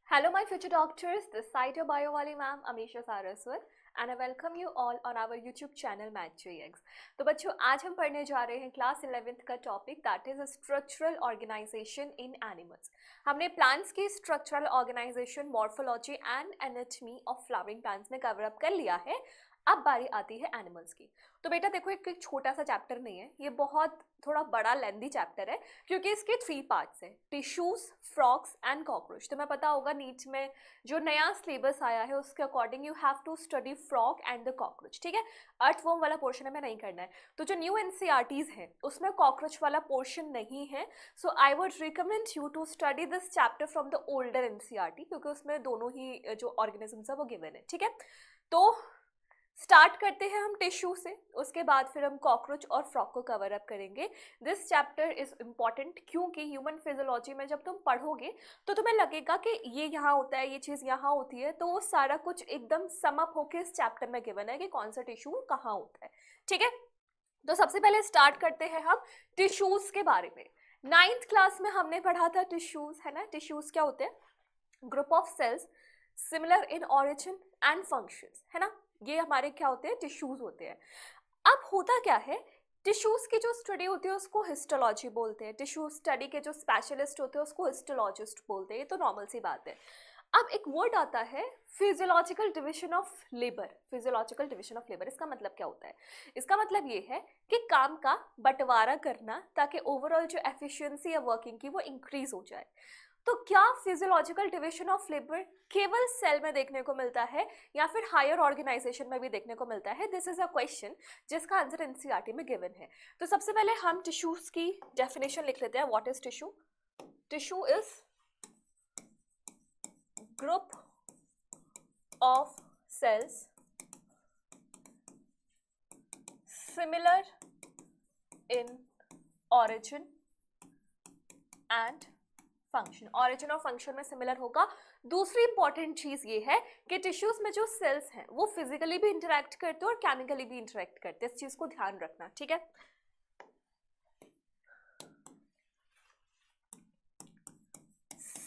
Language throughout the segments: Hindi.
Hello my future doctors, this side your bio wali ma'am Amisha Saraswat and I welcome you all on our YouTube channel MathJX। तो बच्चों आज हम पढ़ने जा रहे हैं क्लास 11th का topic that is structural organisation in animals. हमने प्लांट्स की structural organisation, morphology and anatomy of flowering plants में कवर अप कर लिया है। अब बारी आती है एनिमल्स की। तो बेटा देखो एक छोटा सा चैप्टर नहीं है, ये बहुत थोड़ा बड़ा लेंदी चैप्टर है क्योंकि इसके 3 पार्ट्स हैं, टिश्यूज, फ्रॉग्स एंड कॉकरोच। तुम्हें पता होगा नीट में जो नया सिलेबस आया है उसके according you have to study frog and the cockroach. ठीक है, अर्थवर्म वाला पोर्शन हमें नहीं करना है। तो जो न्यू एनसीईआरटीज है उसमें कॉकरोच वाला पोर्शन नहीं है, so I would recommend you to study this chapter from the older NCERT क्योंकि उसमें दोनों ही जो ऑर्गेनिजम्स है वो गिवन है। ठीक है, तो स्टार्ट करते हैं हम टिश्यू से, उसके बाद फिर हम कॉकरोच और फ्रॉग को कवर अप करेंगे। दिस चैप्टर इज इम्पॉर्टेंट क्योंकि ह्यूमन फिजियोलॉजी में जब तुम पढ़ोगे तो तुम्हें लगेगा कि ये यहाँ होता है, ये चीज़ यहाँ होती है, तो वो सारा कुछ एकदम सम अप होकर इस चैप्टर में गिवन है कि कौन सा टिश्यू कहाँ होता है। ठीक है, तो सबसे पहले स्टार्ट करते हैं हम टिश्यूज के बारे में। 9th क्लास में हमने पढ़ा था टिश्यूज, है ना। टिश्यूज क्या होते हैं? Group of cells similar in origin and functions, है ना। ये हमारे क्या होते हैं? टिश्यूज होते हैं। अब होता क्या है, टिश्यूज की जो स्टडी होती है उसको हिस्टोलॉजी बोलते हैं। टिश्यू स्टडी के जो स्पेशलिस्ट होते हैं उसको हिस्टोलॉजिस्ट बोलते हैं, ये तो नॉर्मल सी बात है। अब एक वर्ड आता है physiological division of labour. Physiological division of labour, इसका मतलब क्या होता है? इसका मतलब ये है कि काम का बंटवारा करना ताकि ओवरऑल जो एफिशिएंसी है वर्किंग की वो इंक्रीज हो जाए। तो क्या फिजियोलॉजिकल डिवीजन ऑफ लेबर केवल सेल में देखने को मिलता है या फिर हायर ऑर्गेनाइजेशन में भी देखने को मिलता है? दिस इज अ क्वेश्चन जिसका आंसर एनसीईआरटी में गिवन है। तो सबसे पहले हम टिश्यूज की डेफिनेशन लिख लेते हैं। What is tissue? Tissue is group of cells similar in origin and function. Origin और फंक्शन में सिमिलर होगा। दूसरी इंपॉर्टेंट चीज ये है कि टिश्यूज में जो सेल्स हैं वो फिजिकली भी इंटरेक्ट करते हैं और केमिकली भी इंटरेक्ट करते हैं, इस चीज को ध्यान रखना। ठीक है,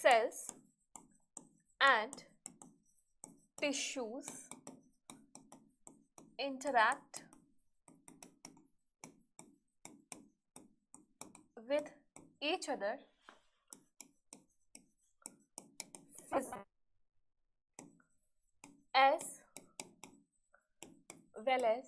cells and tissues interact with each other as well as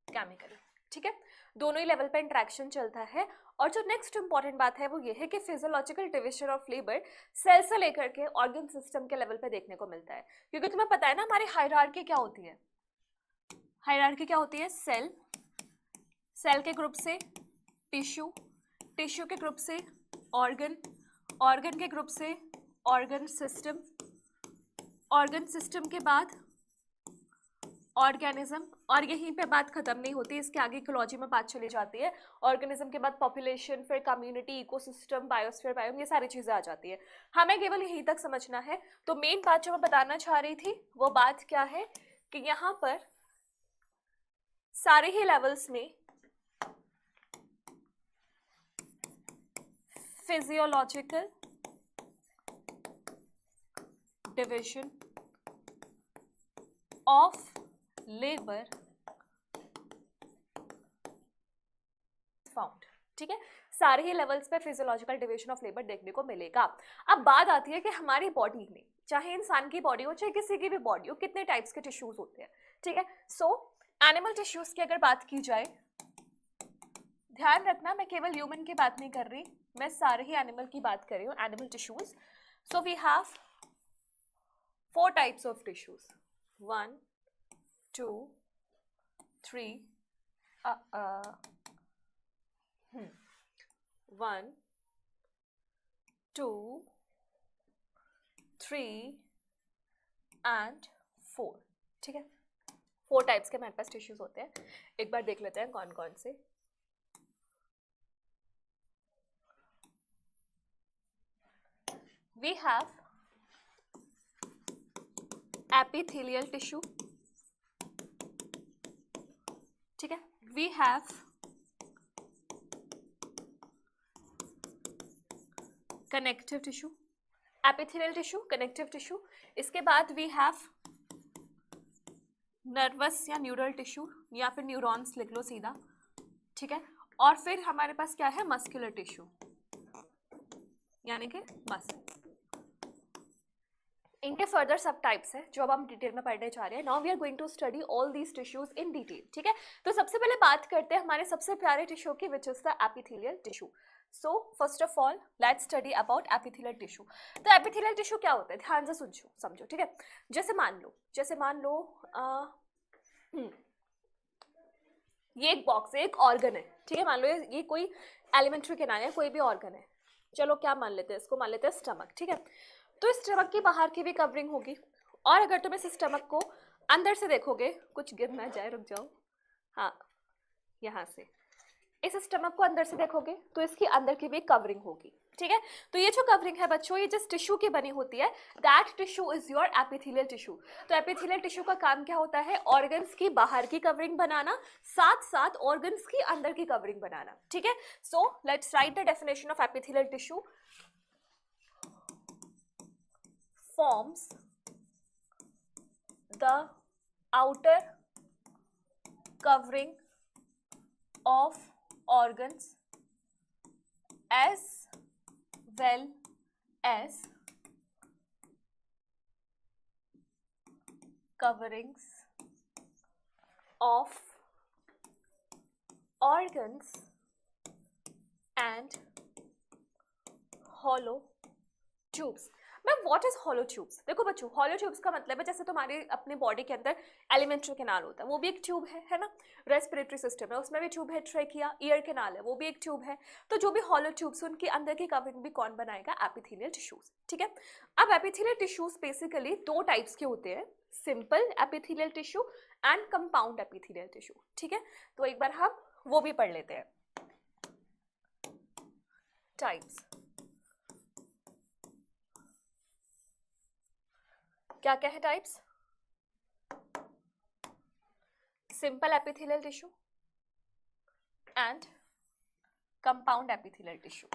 chemical. ठीक है, दोनों ही लेवल पे इंटरेक्शन चलता है। और जो नेक्स्ट इंपॉर्टेंट बात है वो ये है कि physiological division of labour cell से लेकर के ऑर्गन सिस्टम के लेवल पे देखने को मिलता है। क्योंकि तुम्हें पता है ना हमारी हायरार्की क्या होती है? हायरार्की क्या होती है? सेल, सेल के ग्रुप से टिश्यू, टिश्यू के ग्रुप से ऑर्गन, ऑर्गन के ग्रुप से ऑर्गन सिस्टम, ऑर्गन सिस्टम के बाद ऑर्गेनिज्म। और यहीं पे बात खत्म नहीं होती, इसके आगे इकोलॉजी में बात चली जाती है। ऑर्गेनिज्म के बाद पॉपुलेशन, फिर कम्युनिटी, इकोसिस्टम, बायोस्फीयर, बायोम, ये सारी चीजें आ जाती है। हमें केवल यहीं तक समझना है। तो मेन बात जो मैं बताना चाह रही थी वो बात क्या है कि यहाँ पर सारे ही लेवल्स में physiological division of labour found. ठीक है, सारे ही लेवल्स पे फिजियोलॉजिकल डिवीजन ऑफ लेबर देखने को मिलेगा। अब बात आती है कि हमारी बॉडी में, चाहे इंसान की बॉडी हो चाहे किसी की भी बॉडी हो, कितने टाइप्स के टिश्यूज होते हैं। ठीक है, सो एनिमल टिश्यूज की अगर बात की जाए, ध्यान रखना मैं केवल ह्यूमन की बात नहीं कर रही, मैं सारे ही एनिमल की बात कर रही हूँ, animal tissues. So we have 4 types of tissues, 1 2 3 1 2 3 and 4। ठीक है, 4 टाइप्स के हमारे पास टिश्यूज होते हैं। एक बार देख लेते हैं कौन कौन से। We have epithelial tissue. ठीक है, we have connective tissue, epithelial tissue, connective tissue. इसके बाद वी हैव नर्वस या न्यूरल टिश्यू, या फिर न्यूरॉन्स लिख लो सीधा, ठीक है। और फिर हमारे पास क्या है, मस्कुलर टिश्यू, यानी कि मसल। इनके फर्दर सब टाइप्स हैं जो अब हम डिटेल में पढ़ने जा रहे हैं। Now we are going to study all these tissues in detail, ठीक है। तो सबसे पहले बात करते हैं हमारे सबसे प्यारे टिश्यू की, which is the epithelial tissue. So first of all let's study about epithelial tissue. तो एपिथेलियल टिश्यू क्या होता है, ध्यान से समझो, ठीक है। जैसे मान लो ये एक बॉक्स है, एक ऑर्गन है, ठीक है। मान लो ये कोई एलिमेंट्री कैनाल है, कोई भी ऑर्गन है, चलो क्या मान लेते हैं, इसको मान लेते हैं स्टमक, ठीक है। तो इस स्टमक की बाहर की भी कवरिंग होगी, और अगर तुम इस स्टमक को अंदर से देखोगे, कुछ गिर ना जाए, रुक जाओ, हाँ यहाँ से इस स्टमक को अंदर से देखोगे तो इसकी अंदर की भी कवरिंग होगी, ठीक है। तो ये जो कवरिंग है बच्चों, ये जिस टिश्यू की बनी होती है, that tissue is your epithelial tissue. तो एपिथेलियल टिश्यू का काम क्या होता है, ऑर्गन्स की बाहर की कवरिंग बनाना, साथ साथ ऑर्गन्स की अंदर की कवरिंग बनाना, ठीक है। So let's write the definition of epithelial tissue. Forms the outer covering of organs as well as coverings of organs and hollow tubes। Ma'am what is hollow tubes? देखो बच्चों, हॉलो ट्यूब्स का मतलब है जैसे तुम्हारे अपने बॉडी के अंदर एलिमेंट्री कैनाल होता है, वो भी एक ट्यूब है ना। रेस्पिरेटरी सिस्टम है, उसमें भी ट्यूब है, ट्रेकिया, ईयर कैनाल है, वो भी एक ट्यूब है। तो जो भी हॉलो ट्यूब्स, उनके अंदर की कवरिंग भी कौन बनाएगा, एपिथेलियल टिश्यूज, ठीक है। अब एपिथेलियल टिश्यूज बेसिकली दो टाइप्स के होते हैं, simple epithelial tissue and compound epithelial tissue, ठीक है। तो एक बार हम वो भी पढ़ लेते हैं, टाइप्स क्या क्या है types. Simple epithelial tissue and compound epithelial tissue.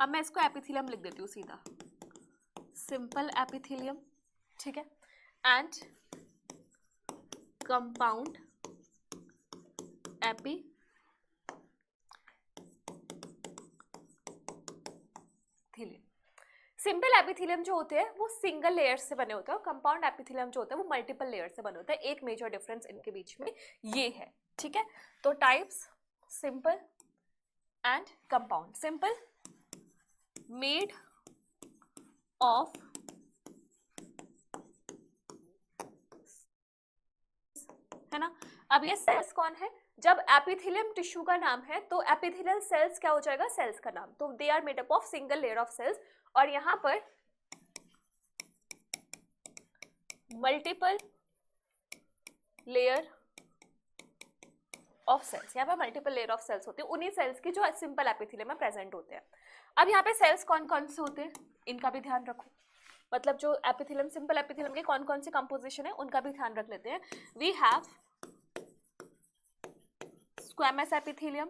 अब मैं इसको एपिथेलियम लिख देती हूँ सीधा, सिंपल एपिथेलियम, ठीक है, and compound epithelium. Simple epithelium जो होते हैं वो सिंगल लेयर से बने होते हैं, और कंपाउंड एपिथेलियम जो होते हैं वो मल्टीपल लेयर से बने होते हैं। एक मेजर डिफरेंस इनके बीच में ये है, ठीक है। तो types simple and compound. Simple made of है ना। अब ये सेल्स कौन है, जब एपिथेलियम टिश्यू का नाम है तो एपिथेलियल सेल्स क्या हो जाएगा, सेल्स का नाम। तो they are made up of single layer of cells, और यहां पर मल्टीपल लेयर ऑफ सेल्स, यहाँ पे मल्टीपल लेयर ऑफ सेल्स होते हैं, उन्हीं सेल्स की जो सिंपल एपिथेलियम में प्रेजेंट होते हैं। अब यहाँ पे सेल्स कौन कौन से होते हैं, इनका भी ध्यान रखो, मतलब जो एपिथेलियम, सिंपल एपिथेलियम के कौन कौन से कंपोजिशन है उनका भी ध्यान रख लेते हैं। We have squamous epithelium,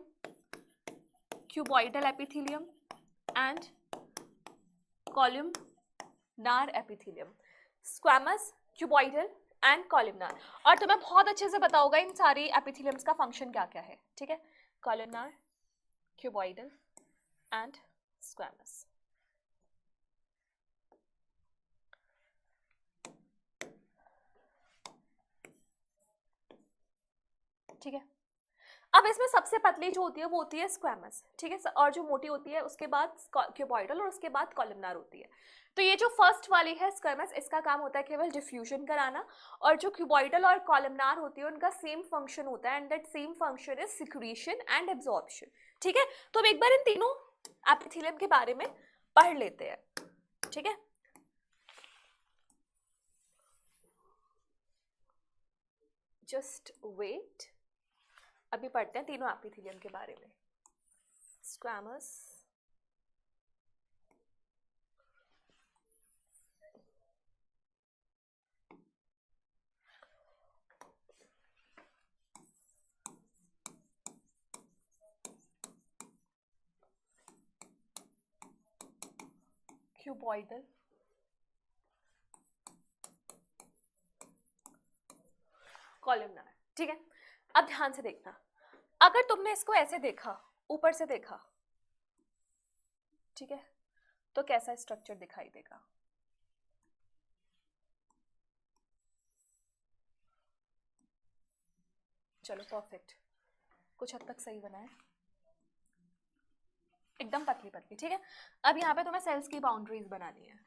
cuboidal epithelium and columnar epithelium. Squamous, cuboidal and columnar. और तुम्हें बहुत अच्छे से पता होगा इन सारी एपिथेलियम्स का फंक्शन क्या क्या है, ठीक है। कॉलमनार, क्यूबॉइडल एंड स्क्वैमस, ठीक है। अब इसमें सबसे पतली जो होती है वो होती है स्क्वैमस, ठीक है, और जो मोटी होती है उसके बाद क्यूबॉइडल, और उसके बाद कॉलमनार होती है। तो ये जो फर्स्ट वाली है स्क्वैमस, इसका काम होता है केवल डिफ्यूजन कराना, और जो क्यूबॉइडल और कॉलमनार होती है उनका सेम फंक्शन होता है, and that same function is secretion and absorption, ठीक है। तो अब एक बार इन तीनों एपिथेलियम के बारे में पढ़ लेते हैं, ठीक है। जस्ट वेट, अभी पढ़ते हैं तीनों एपिथेलियम के बारे में। Squamous, cuboidal, columnar. ठीक है, अब ध्यान से देखना, अगर तुमने इसको ऐसे देखा, ऊपर से देखा, ठीक है, तो कैसा स्ट्रक्चर दिखाई देगा? चलो परफेक्ट, कुछ हद तक सही बना है, एकदम पतली पतली। ठीक है, अब यहाँ पे तुम्हें सेल्स की बाउंड्रीज बनानी है।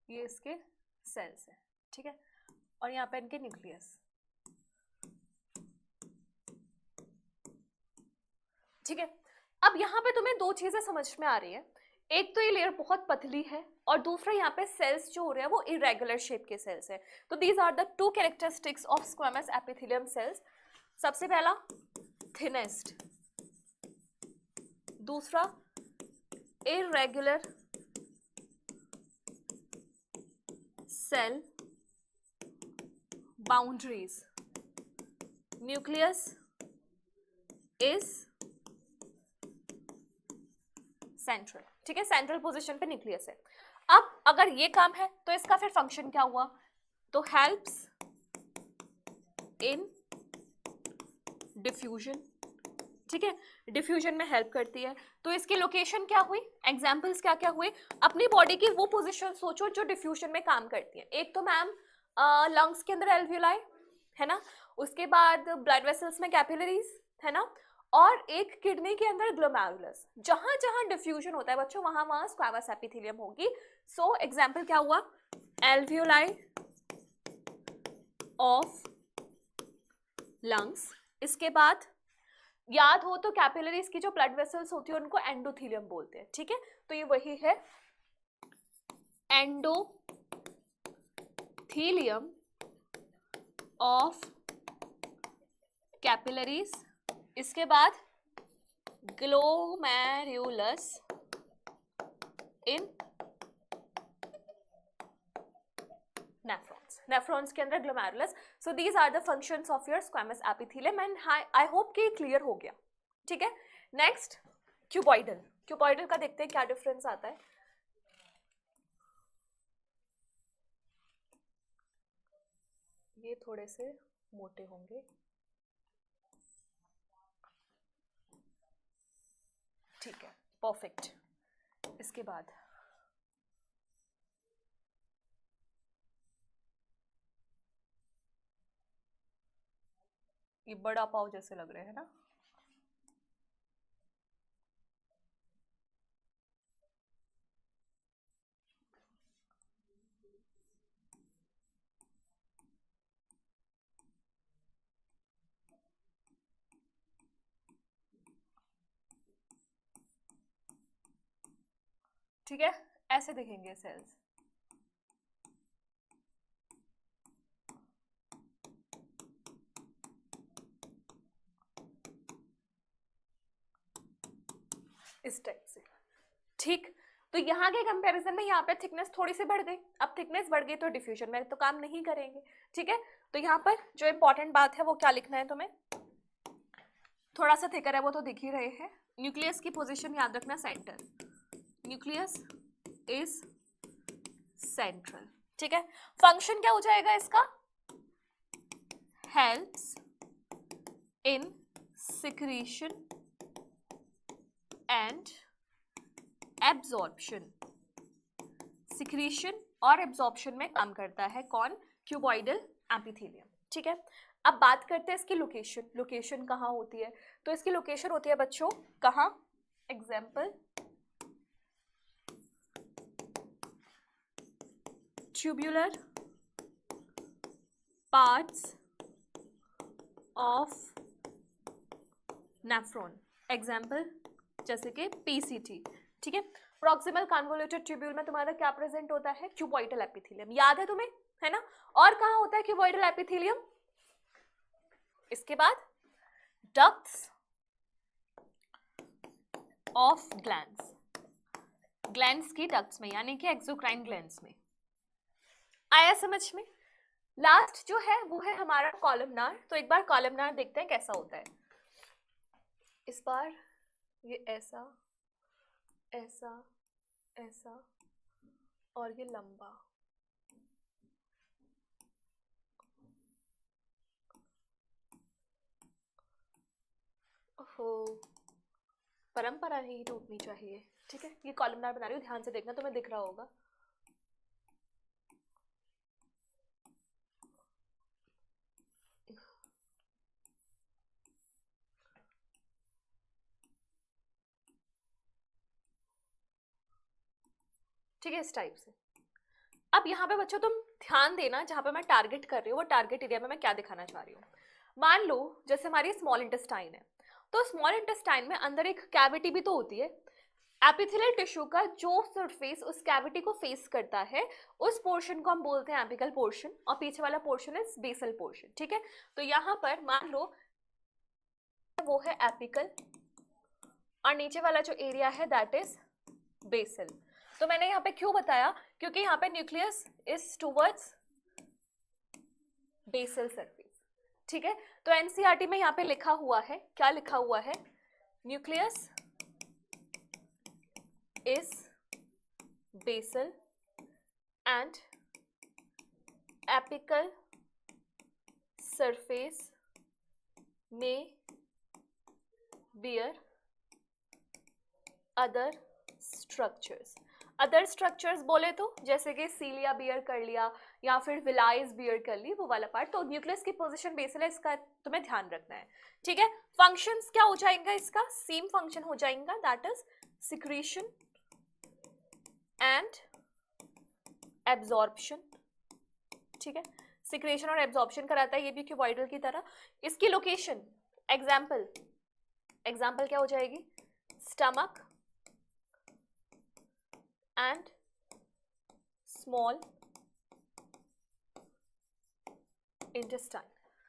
ये इसके सेल्स है, ठीक है, और यहाँ पे इनके न्यूक्लियस। ठीक है, अब यहाँ पे तुम्हें दो चीजें समझ में आ रही है, एक तो ये लेयर बहुत पतली है और दूसरा यहाँ पे सेल्स जो हो रहे हैं वो इरेगुलर शेप के सेल्स है। तो these are the two characteristics of squamous epithelium cells. सबसे पहला थिनेस्ट, दूसरा irregular cell boundaries, nucleus is central. ठीक है, सेंट्रल पोजीशन पे न्यूक्लियस है। अब अगर ये काम है तो इसका फिर फंक्शन क्या हुआ? तो हेल्प्स इन डिफ्यूजन। ठीक है, डिफ्यूजन में हेल्प करती है। तो इसकी लोकेशन क्या हुई? एग्जांपल्स क्या क्या हुए? अपनी बॉडी की वो पोजीशन सोचो जो डिफ्यूजन में काम करती है। एक तो मैम लंग्स के अंदर एल्वियोलाई है ना, उसके बाद ब्लड वेसल्स में कैपिलरीज है ना, और एक किडनी के अंदर ग्लोमेरुलस। जहां जहां डिफ्यूजन होता है बच्चों वहां वहां स्क्वैमस एपिथेलियम होगी। सो एग्जांपल क्या हुआ? Alveoli of lungs. इसके बाद याद हो तो कैपिलरीज की जो ब्लड वेसल्स होती है उनको एंडोथेलियम बोलते हैं। ठीक है, तो ये वही है एंडोथेलियम ऑफ कैपिलरीज। इसके बाद ग्लोमेरुलस इन नेफ्रॉन्स। नेफ्रॉन्स के अंदर glomerulus. So these are the functions of your squamous epithelium and I hope कि क्लियर हो गया। ठीक है, नेक्स्ट क्यूबॉइडल। क्यूबॉइडल का देखते हैं क्या डिफरेंस आता है। ये थोड़े से मोटे होंगे, ठीक है, परफेक्ट। इसके बाद ये बड़ा पाव जैसे लग रहे हैं ना, ठीक है, ऐसे दिखेंगे सेल्स। इस टाइप से। ठीक, तो यहाँ के कंपैरिजन में यहाँ पे थिकनेस थोड़ी सी बढ़ गई। अब थिकनेस बढ़ गई तो डिफ्यूजन में तो काम नहीं करेंगे। ठीक है, तो यहाँ पर जो इंपॉर्टेंट बात है वो क्या लिखना है तुम्हें? थोड़ा सा थिकर है वो तो दिख ही रहे हैं। न्यूक्लियस की पोजीशन याद रखना, सेंटर। Nucleus is central. ठीक है, फंक्शन क्या हो जाएगा इसका? Helps in secretion and absorption. Secretion और एब्जॉर्प्शन में काम करता है कौन? Cuboidal epithelium. ठीक है, अब बात करते हैं इसकी लोकेशन। लोकेशन कहाँ होती है? तो इसकी लोकेशन होती है बच्चों कहाँ? Example tubular parts of nephron. Example जैसे कि पीसीटी। ठीक है, प्रॉक्सिमल कन्वोल्यूटेड ट्यूब्यूल में तुम्हारा क्या प्रेजेंट होता है? Cuboidal epithelium. याद है तुम्हें, है ना? और कहाँ होता है क्यूबॉइडल एपिथेलियम? इसके बाद डक्ट्स ऑफ ग्लैंड्स। ग्लैंड्स की डक्ट्स में, यानी कि एक्सोक्राइन ग्लैंड्स में। आया समझ में? लास्ट जो है वो है हमारा कॉलमनार। तो एक बार कॉलमनार देखते हैं कैसा होता है। इस बार ये ऐसा ऐसा ऐसा और ये लंबा। ओहो, परंपरा नहीं टूटनी चाहिए। ठीक है, ये कॉलमनार बना रही हूँ, ध्यान से देखना, तुम्हें दिख रहा होगा। ठीक है, इस टाइप से। अब यहाँ पे बच्चों तुम ध्यान देना, जहाँ पे मैं टारगेट कर रही हूँ वो टारगेट एरिया में मैं क्या दिखाना चाह रही हूँ। मान लो जैसे हमारी स्मॉल इंटेस्टाइन है, तो स्मॉल इंटेस्टाइन में अंदर एक कैविटी भी तो होती है। एपिथेलियल टिश्यू का जो सरफेस उस कैविटी को फेस करता है उस पोर्शन को हम बोलते हैं एपिकल पोर्शन, और पीछे वाला पोर्शन इज बेसल पोर्शन। ठीक है, तो यहाँ पर मान लो वो है एपिकल और नीचे वाला जो एरिया है दैट इज बेसल। तो मैंने यहाँ पे क्यों बताया, क्योंकि यहाँ पे nucleus is towards basal surface. ठीक है, तो एनसीईआरटी में यहाँ पे लिखा हुआ है, क्या लिखा हुआ है, nucleus is basal and apical surface में bear other structures. Other structures बोले तो जैसे कि सीलिया बियर कर लिया या फिर विलाइज बियर कर ली, वो वाला पार्ट। तो न्यूक्लियस की पोजीशन बेसल है, इसका तुम्हें ध्यान रखना है। ठीक है, फंक्शंस क्या हो जाएगा इसका, सेम फंक्शन हो जाएगा, that is secretion and absorption. ठीक है, सिक्रेशन और एब्जॉर्प्शन कराता है ये भी क्यूबॉइडल की तरह। इसकी लोकेशन एग्जाम्पल क्या हो जाएगी, स्टमक एंड स्मॉल इंटेस्टाइन।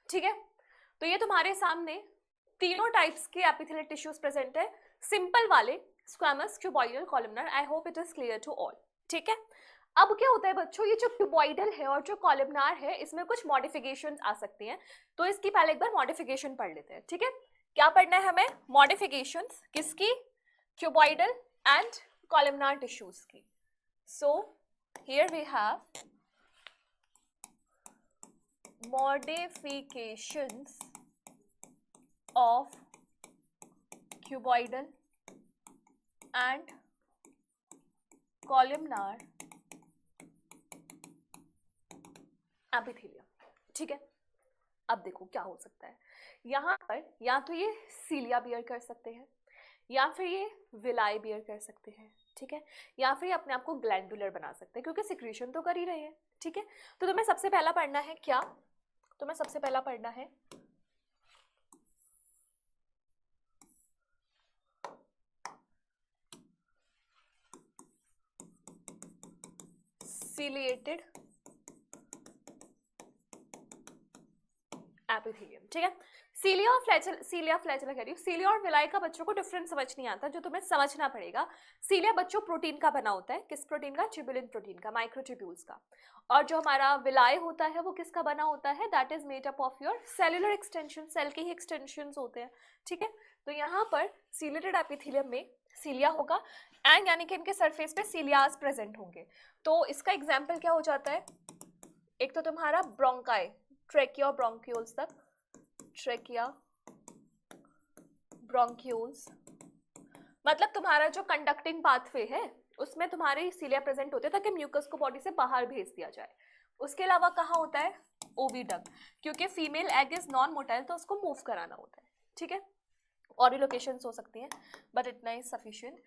ठीक है, तो ये तुम्हारे सामने तीनों टाइप्स के एपिथेलियल टिश्यूज प्रेजेंट है, सिंपल वाले, squamous, cuboidal, columnar. I hope it is clear to all. ठीक है, अब क्या होता है बच्चों, ये जो क्यूबॉइडल है और जो कॉलमनार है इसमें कुछ मॉडिफिकेशंस आ सकती हैं, तो इसकी पहले एक बार मॉडिफिकेशन पढ़ लेते हैं। ठीक है, क्या पढ़ना है हमें, मॉडिफिकेशंस किसकी, क्यूबॉइडल एंड कॉलमनार टिश्यूज की। So here we have modifications of cuboidal and columnar epithelium। ठीक है, अब देखो क्या हो सकता है, यहाँ पर या तो ये सीलिया बियर कर सकते हैं, या फिर ये विलाई बियर कर सकते हैं। ठीक है, या फिर ये अपने आप को ग्लैंडुलर बना सकते हैं, क्योंकि सिक्रीशन तो कर ही रहे हैं। ठीक है, तो तुम्हें सबसे पहला पढ़ना है क्या, तुम्हें सबसे पहला पढ़ना है ciliated एपिथेलियम। ठीक है, सीलिया और सीलिया फ्लैचेला कह रही हूँ, सीलिया और विलाई का बच्चों को डिफरेंस समझ नहीं आता, जो तुम्हें समझना पड़ेगा। सीलिया बच्चों प्रोटीन का बना होता है, किस प्रोटीन का, ट्यूबुलिन प्रोटीन का, माइक्रोट्यूब्यूल्स का। और जो हमारा विलाई होता है वो किसका बना होता है, that is made up of your cellular extension, cell के ही एक्सटेंशन होते हैं। ठीक है, तो यहाँ पर सीलिएटेड एपिथेलियम में सीलिया होगा एंड यानी कि इनके सरफेस पे सीलियाज प्रेजेंट होंगे। तो इसका एग्जाम्पल क्या हो जाता है, एक तो तुम्हारा ब्रोंकाई, ट्रेकिया और ब्रोंक्यूल्स तक, ट्रेकिया ब्रोंक्यूल्स, मतलब तुम्हारा जो कंडक्टिंग पाथवे है उसमें तुम्हारे सीलिया प्रेजेंट होते हैं ताकि म्यूकस को बॉडी से बाहर भेज दिया जाए। उसके अलावा कहाँ होता है, ओविडक्ट, क्योंकि female egg is non motile तो उसको मूव कराना होता है। ठीक है, और भी लोकेशंस हो सकती हैं बट इतना ही सफिशिएंट।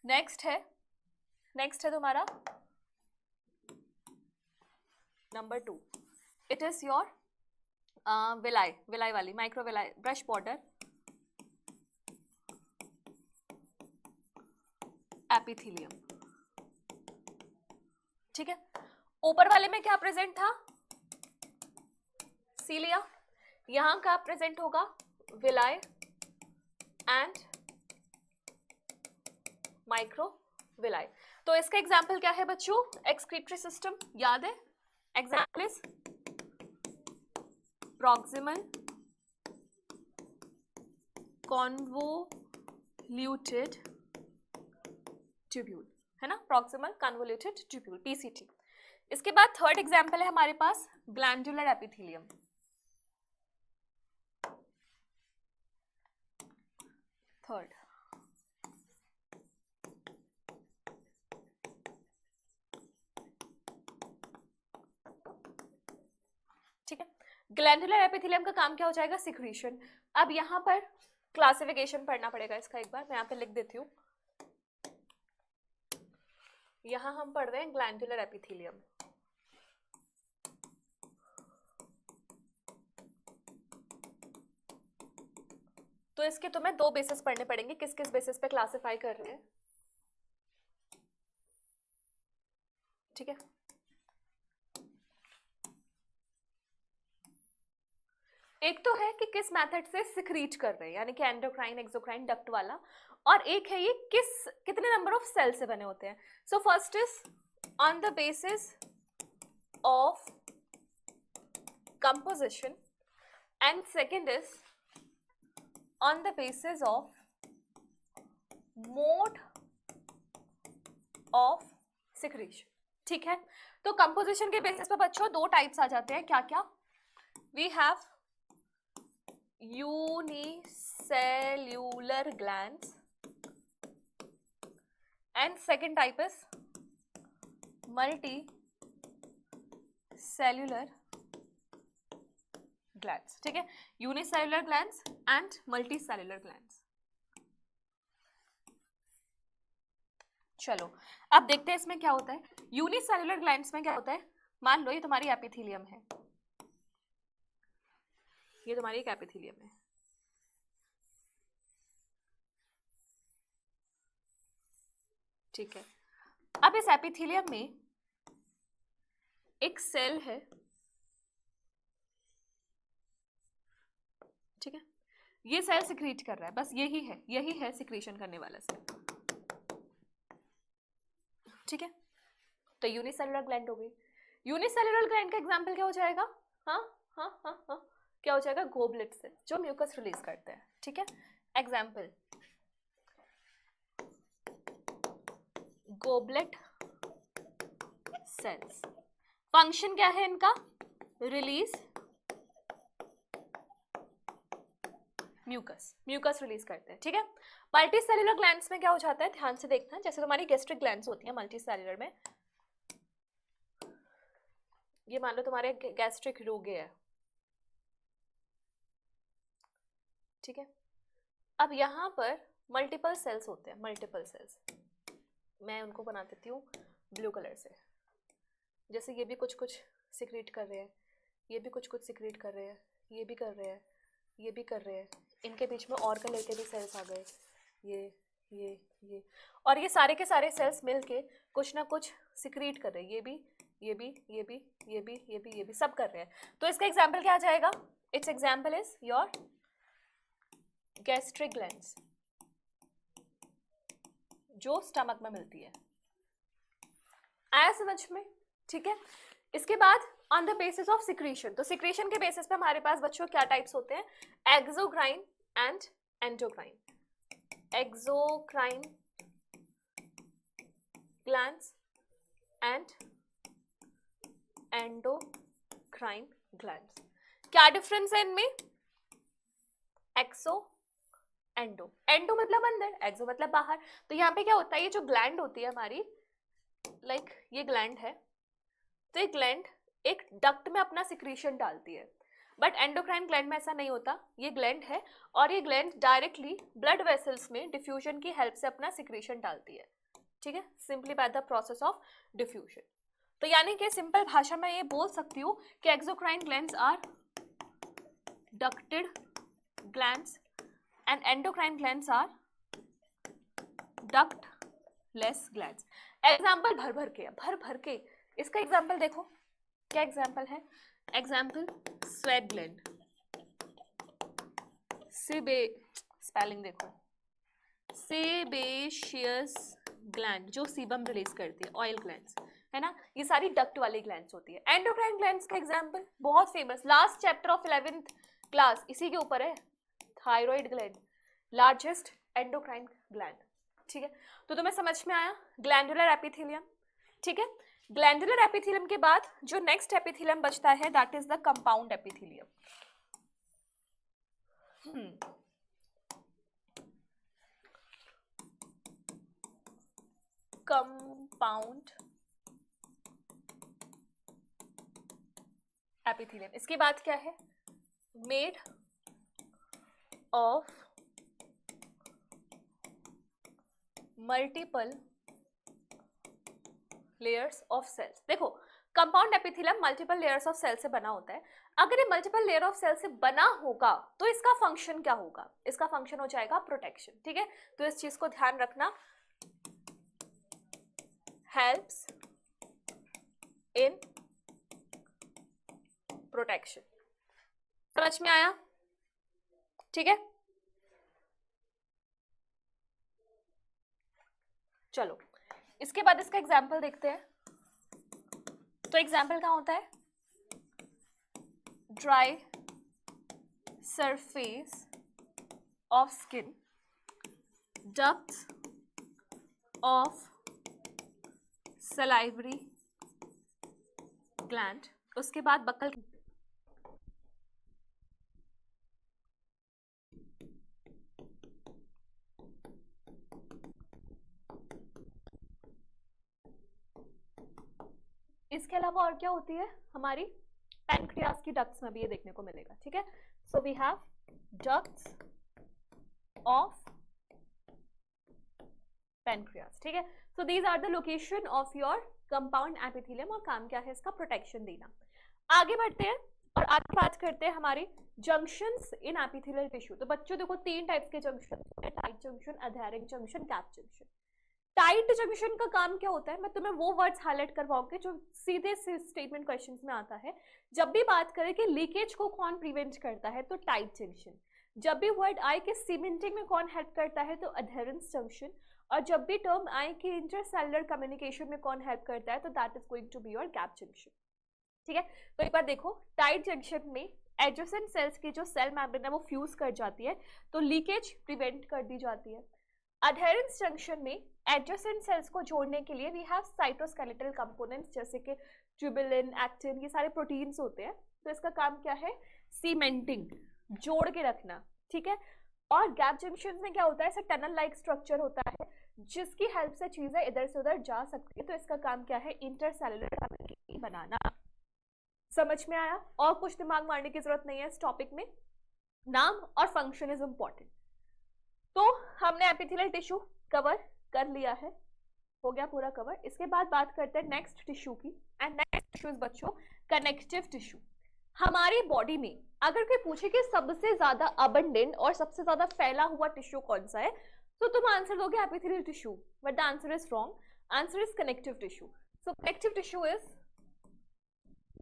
नेक्स्ट है तुम्हारा number 2, it is your villi वाली micro villi brush border epithelium. ठीक है, ऊपर वाले में क्या प्रेजेंट था, सीलिया, यहां का प्रेजेंट होगा विलाई एंड माइक्रो विलाई। तो इसका एग्जाम्पल क्या है बच्चों, एक्सक्रीटरी सिस्टम, याद है example is proximal convoluted tubule, है ना, प्रॉक्सिमल कन्वोल्यूटेड ट्यूब्यूल, पीसीटी। इसके बाद थर्ड एग्जांपल है हमारे पास ग्लैंडुलर एपिथेलियम। थर्ड, ठीक है। ग्लैंडुलर एपिथेलियम का काम क्या हो जाएगा, सिक्रीशन। अब यहाँ पर क्लासिफिकेशन पढ़ना पड़ेगा इसका, एक बार मैं यहाँ पे लिख देती हूँ। यहाँ हम पढ़ रहे हैं ग्लैंडुलर एपिथेलियम। तो इसके तुम्हें दो बेसिस पढ़ने पड़ेंगे, किस किस बेसिस पे क्लासिफाई कर रहे हैं, ठीक है। एक तो है कि किस मेथड से सिक्रीट कर रहे हैं, यानी कि एंडोक्राइन, एक्सोक्राइन, डक्ट वाला, और एक है ये कितने नंबर ऑफ सेल से बने होते हैं। So first is on the basis of composition and second is on the basis of mode of secretion, ठीक है। तो कंपोजिशन के बेसिस पे बच्चों दो टाइप्स आ जाते हैं, क्या क्या, we have unicellular glands and second type is multicellular glands, ठीक है, unicellular glands and multicellular glands। चलो अब देखते हैं इसमें क्या होता है। यूनिसेल्युलर ग्लैंड्स में क्या होता है, मान लो ये तुम्हारी एपिथेलियम है, ये तुम्हारी एक एपिथेलियम है, ठीक है। अब इस एपिथेलियम में एक सेल है, ठीक है, ये सेल सिक्रीट कर रहा है, बस यही है सिक्रीशन करने वाला सेल, ठीक है। तो यूनिसेल्युलर ग्लैंड हो गई। यूनिसेल्युलर ग्लैंड का एग्जांपल क्या हो जाएगा, हाँ हाँ हाँ हाँ, क्या हो जाएगा, गोबलेट सेल, जो म्यूकस रिलीज करते हैं, ठीक है। एग्जांपल गोबलेट सेल्स, फंक्शन क्या है इनका, रिलीज म्यूकस रिलीज करते हैं, ठीक है। मल्टीसेल्युलर ग्लैंड्स में क्या हो जाता है, ध्यान से देखना, जैसे तुम्हारी गैस्ट्रिक ग्लैंड्स होती हैं मल्टीसेल्युलर में, ये मान लो तुम्हारे गैस्ट्रिक रोगे है, ठीक है। अब यहाँ पर मल्टीपल सेल्स होते हैं, मल्टीपल सेल्स, मैं उनको बना देती हूँ ब्लू कलर से, जैसे ये भी कुछ कुछ सिक्रीट कर रहे हैं, ये भी कुछ कुछ सिक्रीट कर रहे हैं, ये भी कर रहे हैं, ये भी कर रहे हैं, इनके बीच में और कलर के भी सेल्स आ गए, ये और ये सारे के सारे सेल्स मिलके कुछ ना कुछ सिक्रीट कर रहे हैं, ये भी सब कर रहे हैं। तो इसका एग्जाम्पल क्या आ जाएगा, it's example is your gastric glands, जो स्टमक में मिलती है, आया समझ में, ठीक है। इसके बाद on the basis of secretion, तो सिक्रीशन के बेसिस पे हमारे पास बच्चों क्या टाइप्स होते हैं, exocrine and endocrine, exocrine glands and endocrine glands. क्या डिफरेंस है इनमें, एक्सो एंडो, एंडो मतलब अंदर, एक्सो मतलब बाहर। तो यहाँ पे क्या होता है, ये जो ग्लैंड होती है हमारी, लाइक ये ग्लैंड है, तो ये ग्लैंड एक डक्ट में अपना सिक्रीशन डालती है, बट एंडोक्राइन ग्लैंड में ऐसा नहीं होता, ये ग्लैंड है और ये ग्लैंड डायरेक्टली ब्लड वेसल्स में डिफ्यूजन की हेल्प से अपना सिक्रीशन डालती है, ठीक है, simply by the process of diffusion. तो यानी कि सिंपल भाषा में ये बोल सकती हूँ कि exocrine glands are ducted glands and endocrine glands are ductless glands। Example भर भर के इसका एग्जाम्पल देखो, क्या एग्जाम्पल है, एग्जाम्पल स्वेट ग्लैंड, स्पेलिंग देखो, सेबेशियस ग्लैंड जो सीबम रिलीज करती है, ऑयल ग्लैंड्स, है ना, ये सारी डक्ट वाली ग्लैंड्स होती है। एंडोक्राइन ग्लैंड्स का एग्जांपल बहुत famous, last chapter of 11th class इसी के ऊपर है, thyroid gland, largest endocrine gland. ठीक है, तो तुम्हें समझ में आया ग्लैंडुलर एपिथेलियम। ठीक है, ग्लैंडुलर एपिथेलियम के बाद जो नेक्स्ट एपिथेलियम बचता है that is the compound epithelium. Compound epithelium, इसके बाद क्या है, made of multiple layers of cells. देखो compound epithelium multiple layers of cell से बना होता है। अगर ये मल्टीपल लेयर ऑफ सेल से बना होगा तो इसका फंक्शन क्या होगा, इसका फंक्शन हो जाएगा प्रोटेक्शन। ठीक है, तो इस चीज को ध्यान रखना, हेल्प्स इन प्रोटेक्शन। समझ में आया? ठीक है, चलो इसके बाद इसका एग्जाम्पल देखते हैं। तो एग्जाम्पल क्या होता है, dry surface of skin, ducts of salivary gland, उसके बाद बक्कल। इसके अलावा और क्या होती है, हमारी पैनक्रियास की डक्ट्स में भी ये देखने को मिलेगा। ठीक है, so we have ducts of pancreas. ठीक है, so these are the location of your compound epithelium, और काम क्या है इसका, प्रोटेक्शन देना। आगे बढ़ते हैं और आगे बात करते हैं हमारे जंक्शंस इन एपिथेलियल टिश्यू। तो बच्चों देखो तीन टाइप्स के junction, tight junction, adhering junction, gap junction. Tight junction का काम क्या होता है, मैं तुम्हें वो वर्ड्स हाईलाइट करवाऊंगी जो सीधे से स्टेटमेंट क्वेश्चंस में आता है। जब भी बात करें कि लीकेज को कौन प्रिवेंट करता है तो टाइट जंक्शन, जब भी वर्ड आए कि सीमेंटिंग में कौन हेल्प करता है तो अधेरेंस जंक्शन, और जब भी टर्म आए कि इंटरसेलुलर कम्युनिकेशन में कौन हेल्प करता है तो that is going to be your gap junction. ठीक है, तो एक बार देखो, टाइट जंक्शन में एडजेसेंट सेल्स की जो सेल मेम्ब्रेन है वो फ्यूज कर जाती है तो लीकेज प्रिवेंट कर दी जाती है। अधेरेंस जंक्शन में एडजेसेंट सेल्स को जोड़ने के लिए वी हैव साइटोस्केलेटल कंपोनेंट्स जैसे कि ट्यूबुलिन, एक्टिन, ये सारे प्रोटीन्स होते हैं। तो इसका काम क्या है, सीमेंटिंग, जोड़ के रखना। ठीक है, और गैप जंक्शन में क्या होता है, ऐसा टनल लाइक स्ट्रक्चर होता है जिसकी हेल्प से चीजें इधर से उधर जा सकती है। तो इसका काम क्या है, इंटरसेलुलर कम्युनिकेशन बनाना। समझ में आया? और कुछ दिमाग मारने की जरूरत नहीं है इस टॉपिक में, नाम और फंक्शन इज इंपॉर्टेंट। तो हमने एपिथेलियल टिश्यू कवर कर लिया है, हो गया पूरा कवर। इसके बाद बात करते हैं नेक्स्ट टिश्यू की, एंड नेक्स्ट टिश्यू इज बच्चों कनेक्टिव टिश्यू। हमारी बॉडी में अगर कोई पूछे कि सबसे ज्यादा अबंडेंट और सबसे ज्यादा फैला हुआ टिश्यू कौन सा है तो तुम आंसर दोगे epithelial tissue, but the answer is wrong, answer is connective tissue. So connective tissue is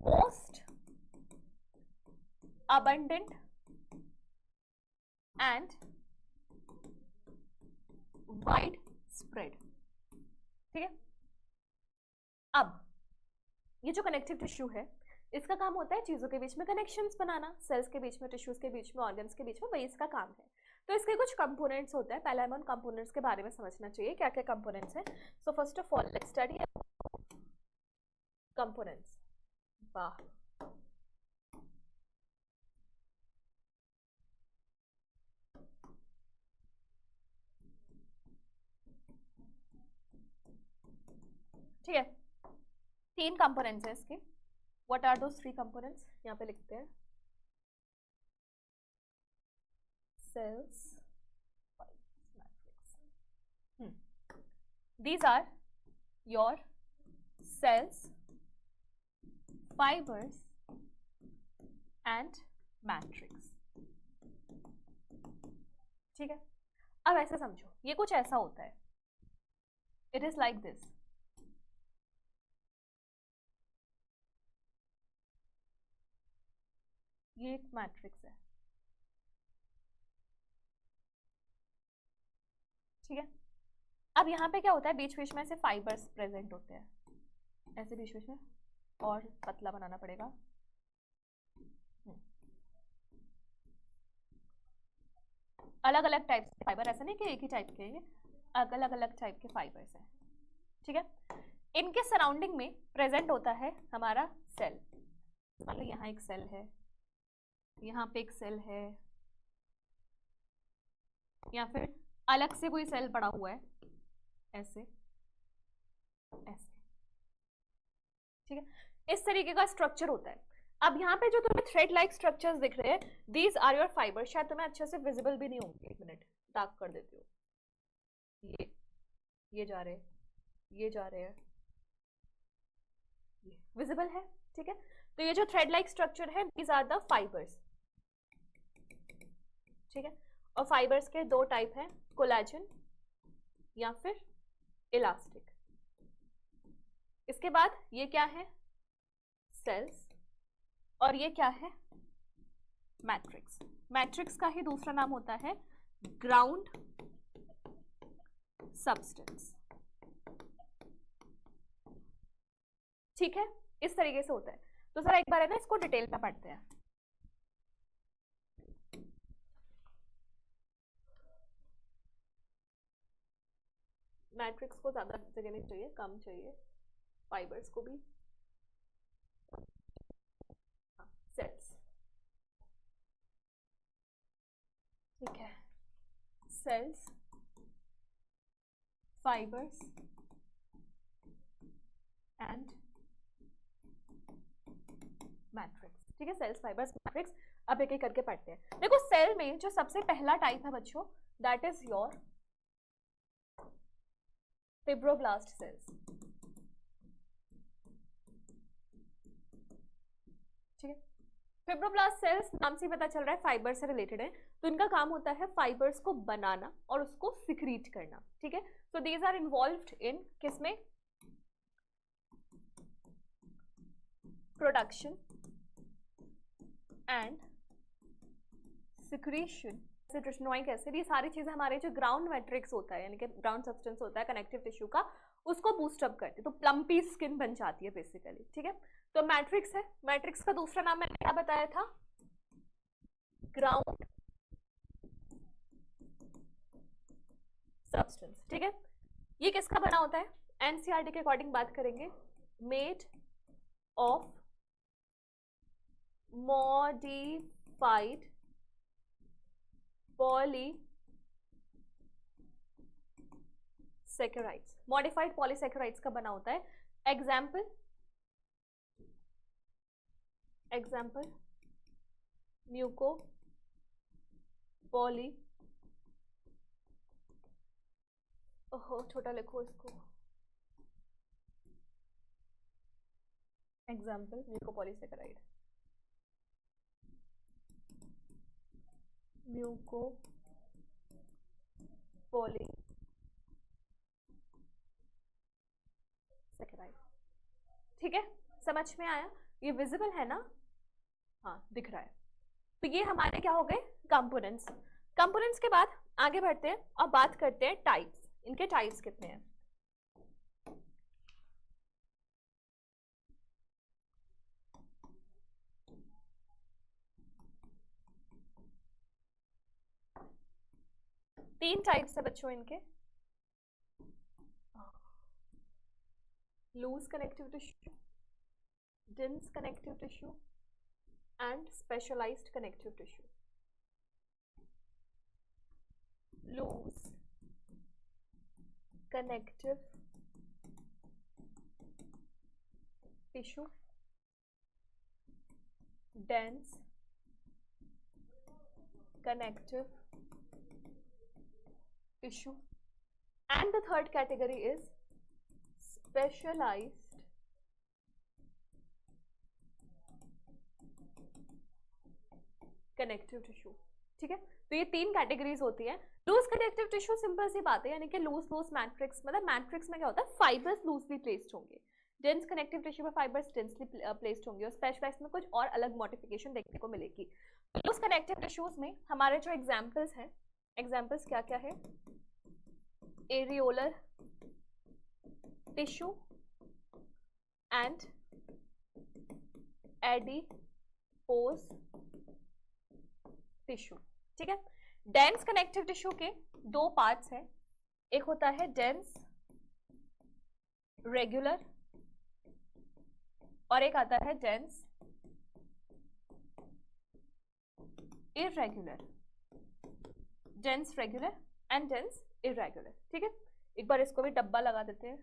most abundant and wide spread. ठीक है, अब ये जो कनेक्टिव टिश्यू है इसका काम होता है चीजों के बीच में कनेक्शंस बनाना, सेल्स के बीच में, टिश्यूज के बीच में, ऑर्गन्स के बीच में, वही इसका काम है। तो इसके कुछ कंपोनेंट्स होते हैं, पहले हमें उन कंपोनेंट्स के बारे में समझना चाहिए क्या क्या कंपोनेंट्स हैं। So first of all let's study components. वाह, ठीक है, तीन कंपोनेंट्स हैं इसके। What are those three components, यहाँ पे लिखते हैं, cells, these are your cells, fibers and matrix। ठीक है, अब ऐसे समझो, ये कुछ ऐसा होता है, इट इज लाइक दिस। ये एक मैट्रिक्स है। ठीक है, अब यहाँ पे क्या होता है, बीच बीच में से फाइबर्स प्रेजेंट होते हैं। ऐसे बीच बीच में और पतला बनाना पड़ेगा। अलग अलग टाइप के फाइबर, ऐसा नहीं कि एक ही टाइप के, ये अलग अलग टाइप के फाइबर्स हैं, ठीक है। इनके सराउंडिंग में प्रेजेंट होता है हमारा सेल। मान लो यहाँ एक सेल है, यहाँ पे एक सेल है, या फिर अलग से कोई सेल पड़ा हुआ है, ऐसे ऐसे, ठीक है। इस तरीके का स्ट्रक्चर होता है। अब यहाँ पे जो तुम्हें थ्रेड लाइक स्ट्रक्चर्स दिख रहे हैं, दीज आर योर फाइबर। शायद तुम्हें अच्छे से विजिबल भी नहीं होंगे, एक मिनट डार्क कर देती हूँ। ये जा रहे हैं, ये जा रहे हैं, ये विजिबल है, ठीक है। तो ये जो थ्रेड लाइक स्ट्रक्चर है, दीज आर द फाइबर्स, ठीक है। और फाइबर्स के दो टाइप हैं, कोलेजन या फिर इलास्टिक। इसके बाद ये क्या है, सेल्स, और ये क्या है, मैट्रिक्स। मैट्रिक्स का ही दूसरा नाम होता है ग्राउंड सब्सटेंस, ठीक है। इस तरीके से होता है। तो जरा एक बार है ना इसको डिटेल में पढ़ते हैं। मैट्रिक्स को ज्यादा जगह नहीं चाहिए, कम चाहिए, फाइबर्स को भी। सेल्स, ठीक है, सेल्स, फाइबर्स एंड मैट्रिक्स, ठीक है। Cells, fibres, matrix. अब एक एक करके पढ़ते हैं। देखो सेल में जो सबसे पहला टाइप है बच्चों, that is your fibroblast cells, ठीक है। फिब्रोब्लास्ट सेल्स नाम से पता चल रहा है फाइबर से रिलेटेड है। तो इनका काम होता है फाइबर्स को बनाना और उसको सिक्रीट करना, ठीक है। So these are involved in किसमें, प्रोडक्शन एंड सिक्रीशन, ट्रिश्नोइक एसिड। ये सारी चीजें हमारे जो ग्राउंड मैट्रिक्स होता है, यानी कि ग्राउंड सब्सटेंस होता है कनेक्टिव टिश्यू का, उसको बूस्ट अप करती है, तो प्लम्पी स्किन बन जाती है बेसिकली, ठीक है। तो मैट्रिक्स है। मैट्रिक्स का दूसरा नाम मैंने क्या बताया था, ग्राउंड सब्सटेंस, ठीक है। ये किसका बना होता है, एनसीईआरटी के अकॉर्डिंग बात करेंगे, made of modified polysaccharides. Modified polysaccharides का बना होता है। एग्जाम्पल, एग्जाम्पल म्यूको पॉली, ओहो छोटा लिखो इसको, example muco polysaccharide, muco polysaccharide, ठीक है। समझ में आया, ये विजिबल है ना, हाँ दिख रहा है। तो ये हमारे क्या हो गए, कंपोनेंट्स। कंपोनेंट्स के बाद आगे बढ़ते हैं और बात करते हैं टाइप्स। इनके टाइप्स कितने हैं, तीन टाइप्स है बच्चों इनके, loose connective tissue, dense connective tissue and specialized connective tissue. Loose connective tissue, dense connective tissue, and the third category is specialized connective tissue, ठीक है। तो ये तीन कैटेगरीज होती है। लूज कनेक्टिव टिश्यू सिंपल सी बात है, यानी कि लूज लूज मैट्रिक्स, मतलब मैट्रिक्स में क्या होता है, फाइबर्स लूजली प्लेस्ड होंगे। डेंस कनेक्टिव टिश्यू में फाइबर्स डेंसली प्लेस्ड होंगे, और स्पेशलाइज्ड में कुछ और अलग मॉडिफिकेशन देखने को मिलेगी। लूज कनेक्टिव टिश्यूज में हमारे जो एग्जाम्पल्स हैं, एग्जाम्पल्स क्या क्या है, areolar tissue and adipose tissue. ठीक है, डेंस कनेक्टिव टिश्यू के दो पार्ट्स हैं, एक होता है डेंस रेगुलर और एक आता है dense irregular, dense regular and dense irregular. ठीक है, एक बार इसको भी डब्बा लगा देते हैं।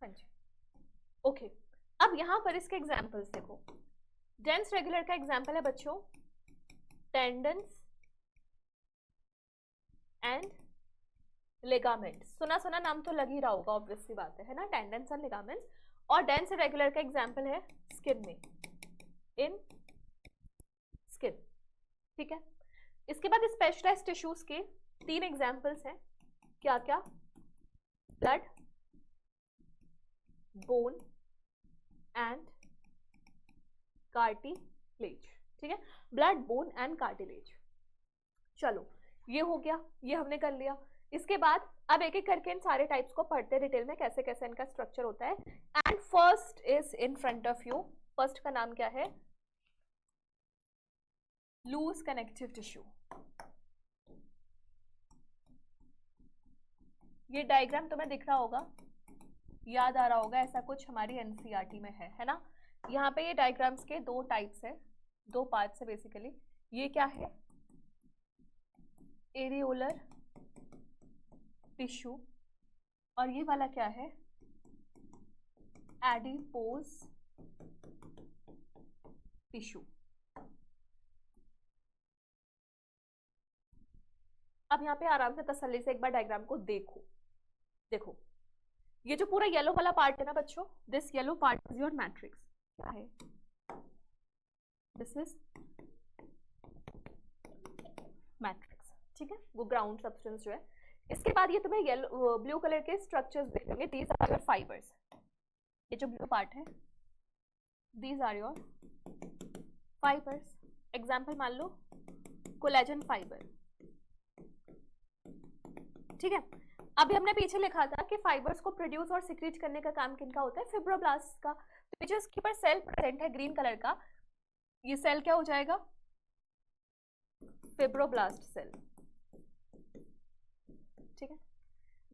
हाँ जी, ओके। अब यहां पर इसके एग्जांपल्स देखो। डेंस रेगुलर का एग्जांपल है बच्चों टेंडन्स एंड लिगामेंट्स। सुना सुना नाम तो लग ही रहा होगा, ऑब्वियस सी बात है ना, टेंडेंस एंड लिगामेंट्स। और डेंस इरेगुलर का एग्जांपल है स्किन में, इन स्किन। ठीक है, इसके बाद स्पेशलाइज्ड टिश्यूज के तीन एग्जांपल्स हैं, क्या क्या? Blood, bone and cartilage. ठीक है, ब्लड, बोन एंड कार्टिलेज। चलो ये हो गया, ये हमने कर लिया। इसके बाद अब एक एक करके इन सारे टाइप्स को पढ़ते हैं डिटेल में, कैसे कैसे इनका स्ट्रक्चर होता है। And first is in front of you. First का नाम क्या है? Loose connective tissue. ये डायग्राम तुम्हें दिख रहा होगा, याद आ रहा होगा, ऐसा कुछ हमारी एनसीईआरटी में है ना। यहाँ पे ये डायग्राम्स के दो टाइप्स है, दो पार्ट्स है बेसिकली। ये क्या है? एरियोलर टिश्यू, और ये वाला क्या है? Adipose tissue. अब यहाँ पे आराम से तसल्ली से एक बार डायग्राम को देखो। देखो ये जो पूरा येलो वाला पार्ट है ना बच्चों, this yellow part is your matrix. क्या है? This is matrix. ठीक है, वो ग्राउंड सब्सटेंस जो है। इसके बाद ये तुम्हें येलो ब्लू कलर के स्ट्रक्चर्स देखेंगे, दीज आर योर फाइबर्स। ये जो ब्लू पार्ट है, these are your fibres. Example मान लो कोलेजन फाइबर। ठीक है, अभी हमने पीछे लिखा था कि फाइबर्स को प्रोड्यूस और सिक्रीट करने का काम किनका होता है? फिब्रोब्लास्ट का। तो जो इसके ऊपर सेल प्रेजेंट है ग्रीन कलर का, ये सेल क्या हो जाएगा? Fibroblast cell. ठीक है,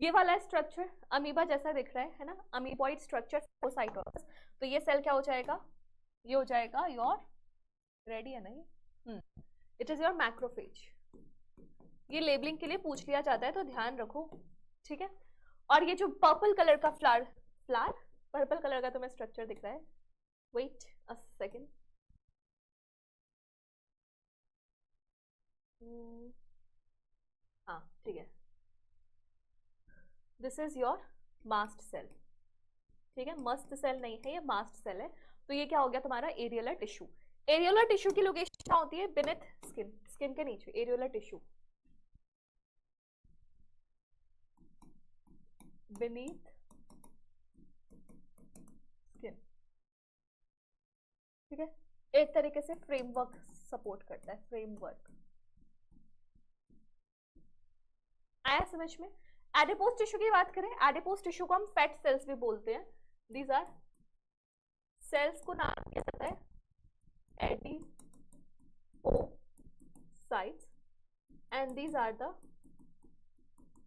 ये वाला स्ट्रक्चर अमीबा जैसा दिख रहा है ना, अमीबॉइड स्ट्रक्चर, फोसाइटोस। तो ये सेल क्या हो जाएगा? ये हो जाएगा योर, रेडी है ना ये, इट इज योर मैक्रोफेज। ये लेबलिंग के लिए पूछ लिया जाता है तो ध्यान रखो। ठीक है, और ये जो पर्पल कलर का फ्लावर पर्पल कलर का तुम्हें स्ट्रक्चर दिख रहा है, वेट अ सेकेंड, हाँ ठीक है, this is your mast cell. ठीक है, मस्ट सेल नहीं है, ये मास्ट सेल है। तो ये क्या हो गया तुम्हारा? Areolar tissue. एरियोलर टिश्यू की लोकेशन क्या होती है? बिनेथ स्किन, स्किन के नीचे एरियोलर टिश्यू, beneath skin। ठीक है, एक तरीके से फ्रेमवर्क सपोर्ट करता है, फ्रेमवर्क। आया समझ में? एडिपोज टिश्यू की बात करें, एडिपोज टिश्यू को हम फैट सेल्स भी बोलते हैं। दीज आर सेल्स को नाम दिया जाता है adipocytes and these are the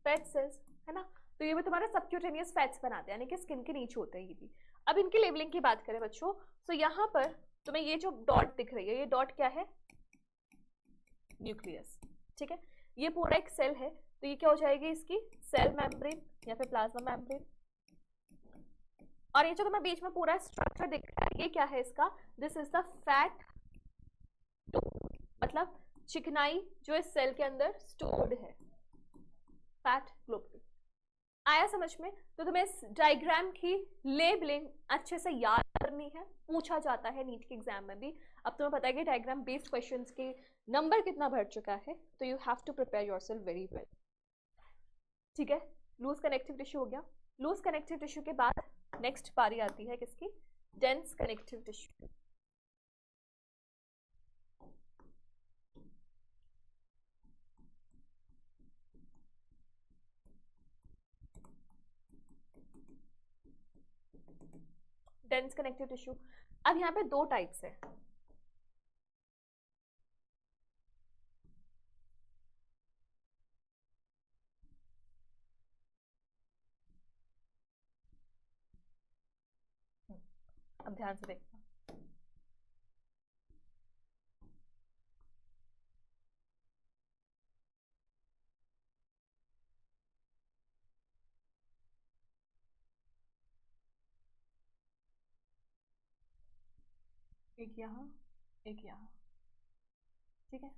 fat cells, है ना। तो ये भी तुम्हारा सबक्यूटेनियस फैट्स बनाते हैं, यानी कि स्किन के नीचे होते हैं ये भी। अब इनकी लेबलिंग की बात करें बच्चों, तो यहाँ पर तुम्हें ये जो डॉट दिख रही है, ये डॉट क्या है? न्यूक्लियस। ठीक है, ये पूरा एक सेल है, तो ये क्या हो जाएगी इसकी? सेल मेम्ब्रेन या फिर प्लाज्मा मेम्ब्रेन। और ये जो तुम्हें बीच में पूरा स्ट्रक्चर दिख रहा है, ये क्या है इसका? दिस इज द फैट, मतलब चिकनाई जो इस सेल के अंदर स्टोर्ड है, फैट ग्लोब्यूल। आया समझ में? तो तुम्हें इस डायग्राम की लेबलिंग अच्छे से याद करनी है, पूछा जाता है नीट के एग्जाम में भी। अब तुम्हें पता है कि डायग्राम बेस्ड क्वेश्चंस के नंबर कितना बढ़ चुका है, तो you have to prepare yourself very well. ठीक है, लूज कनेक्टिव टिश्यू हो गया। लूज कनेक्टिव टिश्यू के बाद नेक्स्ट पारी आती है किसकी? Dense connective tissue. Dense connective tissue. अब यहाँ पे दो टाइप्स है। अब ध्यान से देखना, एक यहाँ एक यहाँ, ठीक है।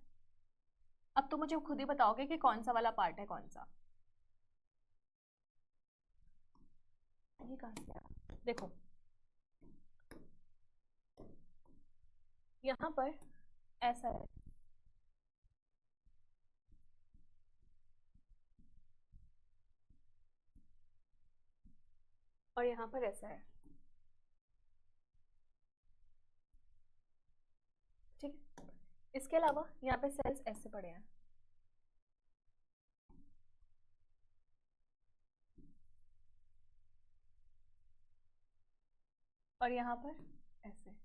अब तो मुझे खुद ही बताओगे कि कौन सा वाला पार्ट है कौन सा। ये कहाँ से आया? देखो यहाँ पर ऐसा है, और यहाँ पर ऐसा है, ठीक है। इसके अलावा यहाँ पे सेल्स ऐसे पड़े हैं, और यहाँ पर ऐसे।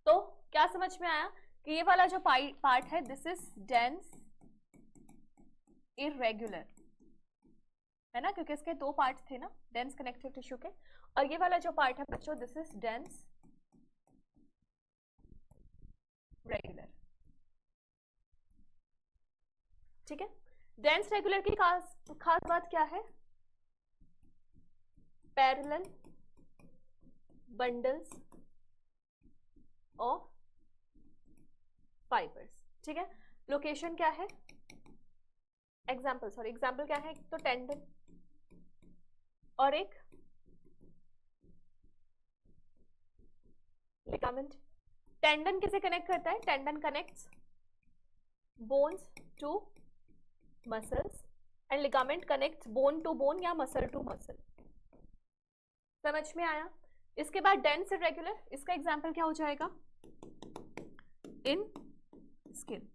तो क्या समझ में आया कि ये वाला जो पार्ट है दिस इज डेंस इरेगुलर, है ना, क्योंकि इसके दो पार्ट्स थे ना डेंस कनेक्टिव टिश्यू के। और ये वाला जो पार्ट है बच्चों दिस इज डेंस रेगुलर, ठीक है। डेंस रेगुलर की खास बात क्या है? पैरेलल बंडल्स ऑफ फाइबर्स, ठीक है। लोकेशन क्या है? एग्जाम्पल क्या है? एक तो टेंडन और एक लिगामेंट। टेंडन किसे कनेक्ट करता है? Tendon connects bones to muscles and ligament connects bone to bone या मसल टू मसल। समझ में आया? इसके बाद डेंस इरेगुलर, इसका एग्जाम्पल क्या हो जाएगा? इन स्किन,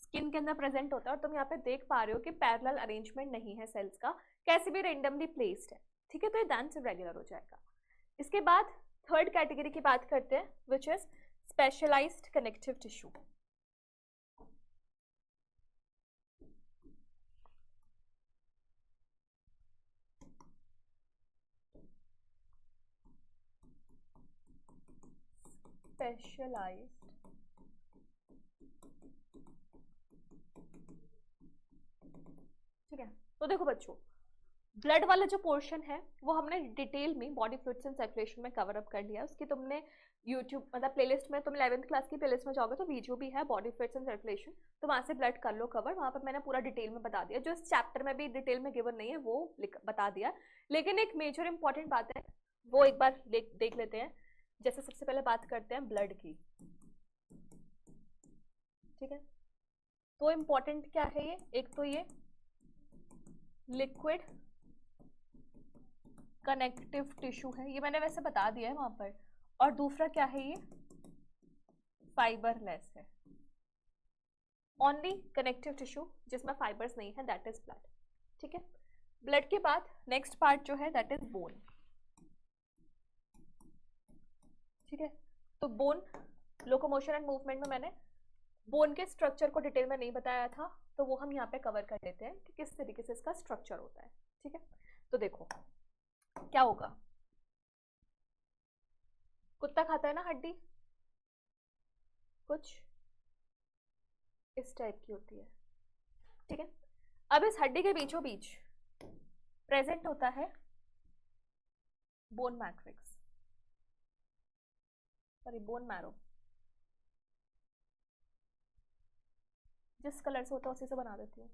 स्किन के अंदर प्रेजेंट होता है, और तुम यहाँ पे देख पा रहे हो कि पैरेलल अरेंजमेंट नहीं है सेल्स का, कैसे भी रेंडमली प्लेस्ड है, ठीक है। तो ये डेंस इरेगुलर हो जाएगा। इसके बाद थर्ड कैटेगरी की बात करते हैं which is specialised connective tissue. Specialised, ठीक है। तो देखो बच्चों, ब्लड वाला जो पोर्शन है वो हमने डिटेल में बॉडी फ्लूइड्स एंड सर्कुलेशन में कवर अप कर लिया। उसकी तुमने यूट्यूब मतलब प्लेलिस्ट में, तुम 11th क्लास की प्लेलिस्ट में जाओगे तो वीडियो भी है बॉडी फ्लूइड्स एंड सर्कुलेशन, तो वहाँ से ब्लड कर लो कवर। वहाँ पर मैंने पूरा डिटेल में बता दिया, जो इस चैप्टर में भी डिटेल में गिवन नहीं है वो बता दिया। लेकिन एक मेजर इंपॉर्टेंट बात है वो एक बार देख लेते हैं। जैसे सबसे पहले बात करते हैं ब्लड की, ठीक है। तो इम्पॉर्टेंट क्या है ये? एक तो ये लिक्विड कनेक्टिव टिश्यू है, ये मैंने वैसे बता दिया है वहां पर। और दूसरा क्या है? ये फाइबरलेस है, ओनली कनेक्टिव टिश्यू जिसमें फाइबर्स नहीं है, दैट इज ब्लड, ठीक है। ब्लड के बाद नेक्स्ट पार्ट जो है दैट इज बोन, ठीक है। तो बोन, लोकोमोशन एंड मूवमेंट में मैंने बोन के स्ट्रक्चर को डिटेल में नहीं बताया था, तो वो हम यहाँ पे कवर कर लेते हैं कि किस तरीके से इसका स्ट्रक्चर होता है, ठीक है। तो देखो क्या होगा, कुत्ता खाता है ना हड्डी, कुछ इस टाइप की होती है, ठीक है। अब इस हड्डी के बीचों बीच प्रेजेंट होता है bone matrix, sorry bone marrow, जिस कलर से होता है उसी से बना देती हूँ।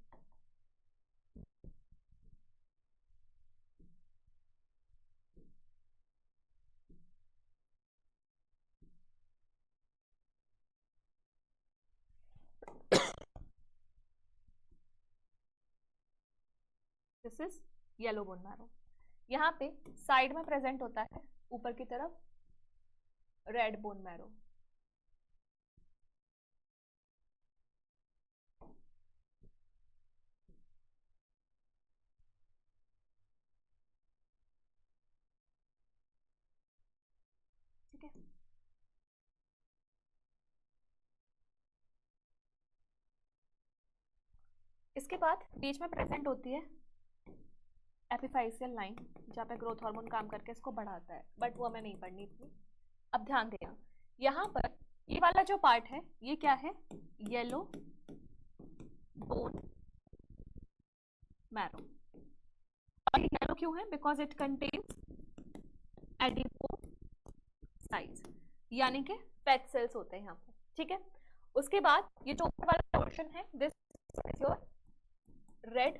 This is yellow bone marrow. यहाँ पे साइड में प्रेजेंट होता है ऊपर की तरफ रेड बोन मैरो, ठीक है। इसके बाद बीच में प्रेजेंट होती है एपिफाइसियल लाइन, जहाँ पे ग्रोथ हार्मोन काम करके इसको बढ़ाता है, बट वो हमें नहीं पढ़नी इतनी। अब ध्यान देना, यहाँ पर ये वाला जो पार्ट है ये क्या है, येलो बोन मैरो। और ये येलो क्यों है, बिकॉज इट कंटेन्स एडिपोसाइट्स, यानी कि फैट सेल्स होते हैं यहाँ पर, ठीक है। उसके बाद ये जो ऊपर वाला पोर्शन है, this is your red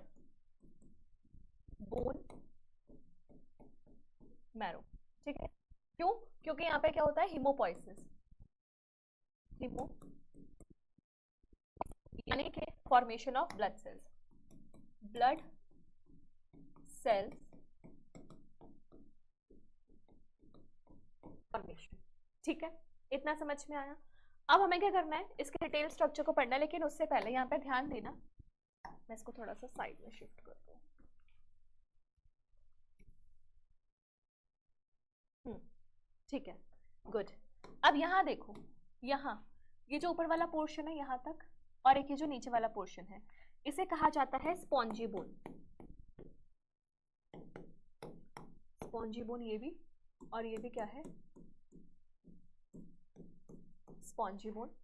bone marrow, ठीक है। क्यों, क्योंकि यहाँ पे क्या होता है, हीमोपोइसिस, हीमो यानी कि formation of blood cells, blood cells formation, ठीक है। इतना समझ में आया। अब हमें क्या करना है, इसके डिटेल स्ट्रक्चर को पढ़ना है, लेकिन उससे पहले यहाँ पे ध्यान देना, मैं इसको थोड़ा सा साइड में शिफ्ट कर दूँ। ठीक है, गुड। अब यहाँ देखो, यहाँ ये जो ऊपर वाला पोर्शन है यहाँ तक, और एक ये जो नीचे वाला पोर्शन है, इसे कहा जाता है स्पॉन्जी बोन। स्पॉन्जी बोन ये भी, और ये भी क्या है, स्पॉन्जी बोन।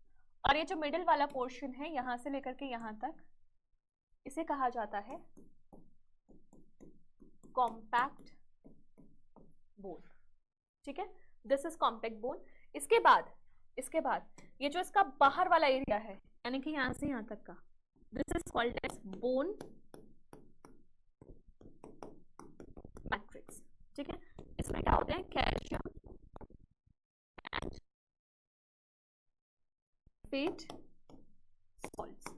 और ये जो मिडिल वाला पोर्शन है यहाँ से लेकर के यहाँ तक, इसे कहा जाता है कॉम्पैक्ट बोन, ठीक है। This is compact bone. इसके बाद ये जो इसका बाहर वाला एरिया है, यानी कि यहाँ से यहाँ तक का, this is called as bone matrix, ठीक है। इसमें क्या होते हैं, कैल्शियम एंड फेट सॉल्ट्स,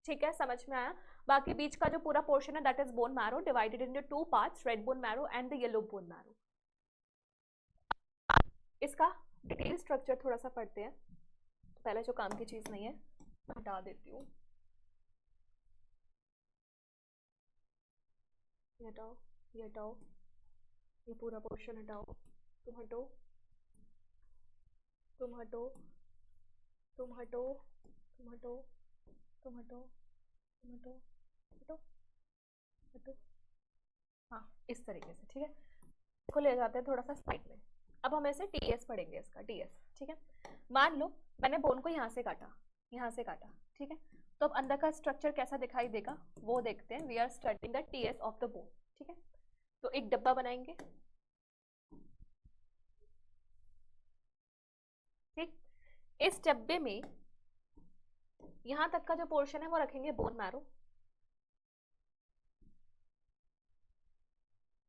ठीक है, समझ में आया। बाकी बीच का जो पूरा पोर्शन है that is bone marrow, divided into two parts, red bone marrow and the yellow bone marrow. इसका डिटेल स्ट्रक्चर थोड़ा सा पढ़ते हैं। पहले जो काम की चीज नहीं है मैं हटा देती हूँ, ये हटाओ, ये हटाओ, ये पूरा पोर्शन हटाओ, तुम हटो, तुम हटो, तुम हटो, तुम हटो, तुम हटो, तुम हटो, हटो, हटो, हाँ, इस तरीके से, ठीक है। इसको ले जाते हैं थोड़ा सा साइड में। अब हम ऐसे टीएस पढ़ेंगे, इसका टीएस, ठीक है। मान लो मैंने बोन को यहाँ से काटा, यहाँ से काटा, ठीक है। तो अब अंदर का स्ट्रक्चर कैसा दिखाई देगा वो देखते हैं। We are studying the TS of the bone, ठीक है। तो एक डब्बा बनाएंगे, ठीक। इस डब्बे में यहाँ तक का जो पोर्शन है वो रखेंगे बोन मैरो,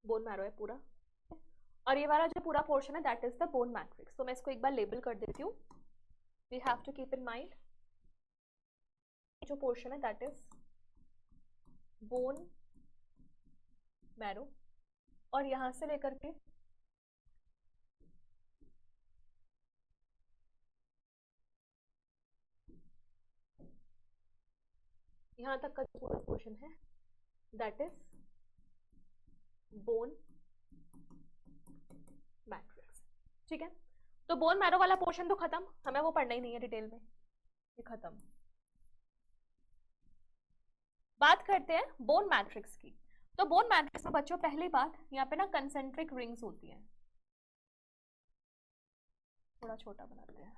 बोन मैरो है पूरा, और ये वाला जो पूरा पोर्शन है that is the bone matrix. तो मैं इसको एक बार लेबल कर देती हूँ। We have to keep in mind, जो पोर्शन है दैट इज बोन मैरो, और यहां से लेकर के यहां तक का जो पूरा पोर्शन है दैट इज बोन मैट्रिक्स, ठीक है। तो बोन मैरो वाला पोर्शन तो खत्म, हमें वो पढ़ना ही नहीं है डिटेल में, ये खत्म। बात करते हैं बोन मैट्रिक्स की। तो बोन मैट्रिक्स में बच्चों पहली बात, यहाँ पे ना कंसेंट्रिक रिंग्स होती हैं। थोड़ा छोटा बनाते हैं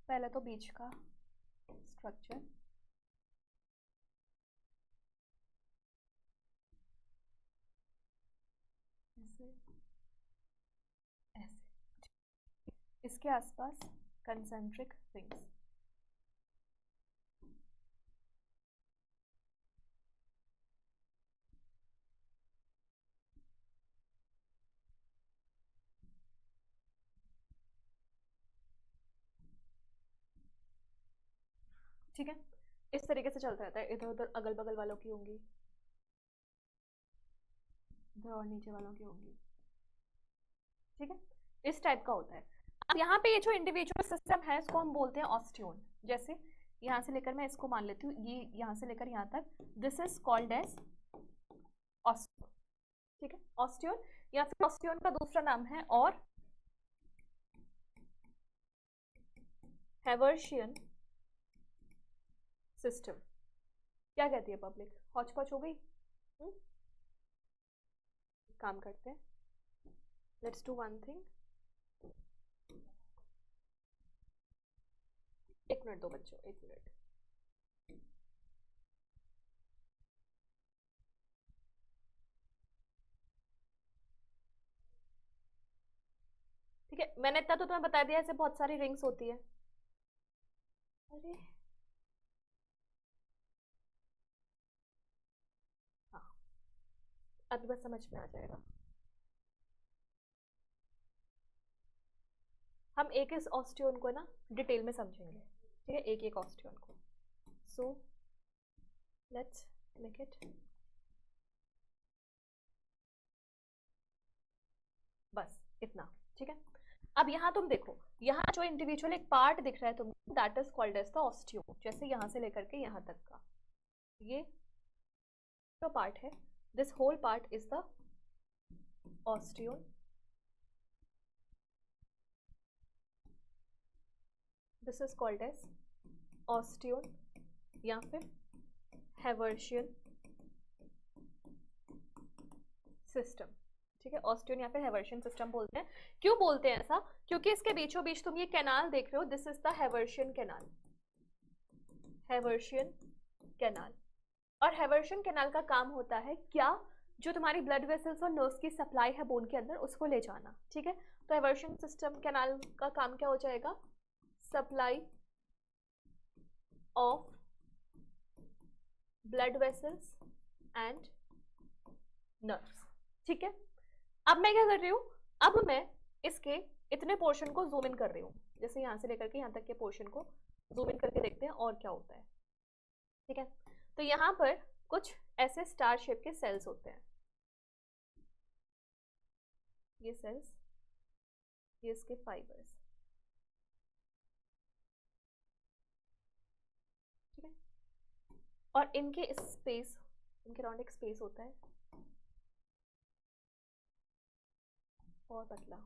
पहले तो बीच का स्ट्रक्चर, ऐसे ऐसे, इसके आसपास कंसेंट्रिक रिंग्स, ठीक है। इस तरीके से चलता रहता है, इधर उधर अगल बगल वालों की होंगी, इधर और नीचे वालों की होंगी, ठीक है। इस टाइप का होता है। अब यहाँ पे ये जो इंडिविजुअल सिस्टम है इसको हम बोलते हैं ऑस्टियोन। जैसे यहाँ से लेकर मैं इसको मान लेती हूँ, ये यहाँ से लेकर यहाँ तक, दिस इज कॉल्ड एज ऑस्टियोन, ठीक है, ऑस्टियोन। या फिर ऑस्टियोन का दूसरा नाम है और हैवर्शियन सिस्टम। क्या कहती है पब्लिक? हौच पौच हो गई? काम करते हैं, लेट्स डू वन थिंग। एक मिनट दो बच्चों, एक मिनट। ठीक है, मैंने इतना तो तुम्हें बता दिया, ऐसे बहुत सारी रिंग्स होती है। अरे हाँ, अब बस समझ में आ जाएगा। हम एक इस ऑस्टियोन को ना डिटेल में समझेंगे, ठीक है, एक एक ऑस्टियोन को। So let's make it. बस इतना, ठीक है। अब यहाँ तुम देखो, यहाँ जो इंडिविजुअल एक पार्ट दिख रहा है तुमको, that is called as the osteo. जैसे यहाँ से लेकर के यहाँ तक का ये जो पार्ट है, this whole part is the osteon. This is called as osteon या फिर हैवर्शियन सिस्टम, ठीक है। ऑस्टियोन या फिर हैवर्शियन सिस्टम बोलते हैं। क्यों बोलते हैं ऐसा? क्योंकि इसके बीचों बीच तुम ये कैनाल देख रहे हो, this is the Haversian canal, Haversian canal. और हैवर्शियन कैनाल का काम होता है क्या? जो तुम्हारी ब्लड वेसल्स और नर्व्स की सप्लाई है बोन के अंदर, उसको ले जाना, ठीक है। तो हैवर्शियन सिस्टम कैनाल का काम क्या हो जाएगा? Supply of blood vessels and nerves, ठीक है। अब मैं क्या कर रही हूँ? अब मैं इसके इतने पोर्शन को जूम इन कर रही हूँ, जैसे यहाँ से लेकर के यहाँ तक के पोर्शन को जूम इन करके देखते हैं और क्या होता है, ठीक है। तो यहाँ पर कुछ ऐसे स्टार शेप के सेल्स होते हैं, ये सेल्स, ये इसके फाइबर्स, ठीक है। और इनके स्पेस, इनके राउंड एक स्पेस होता है और पतला,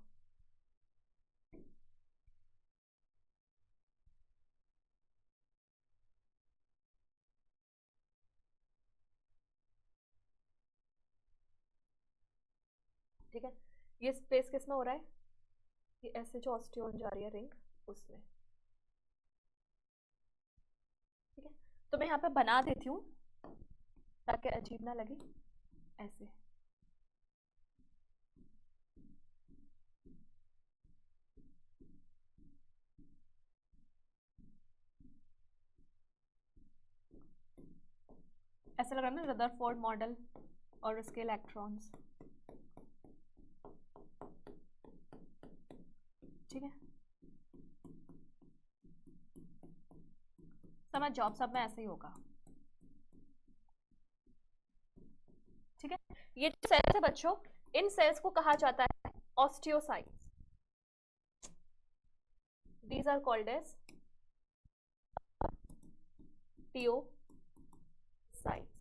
ठीक है। ये स्पेस किस में हो रहा है? ये ऐसे जो ऑस्टियोन जा रही है रिंग, उसमें, ठीक है। तो मैं यहाँ पे बना देती हूँ ताकि अजीब ना लगे, ऐसे। ऐसा लग रहा है ना रदरफोर्ड मॉडल और उसके इलेक्ट्रॉन्स, ठीक है। समझ जाओ, सब में ऐसे ही होगा, ठीक है। ये जो सेल्स है बच्चों, इन सेल्स को कहा जाता है osteocytes. These are called as osteocytes.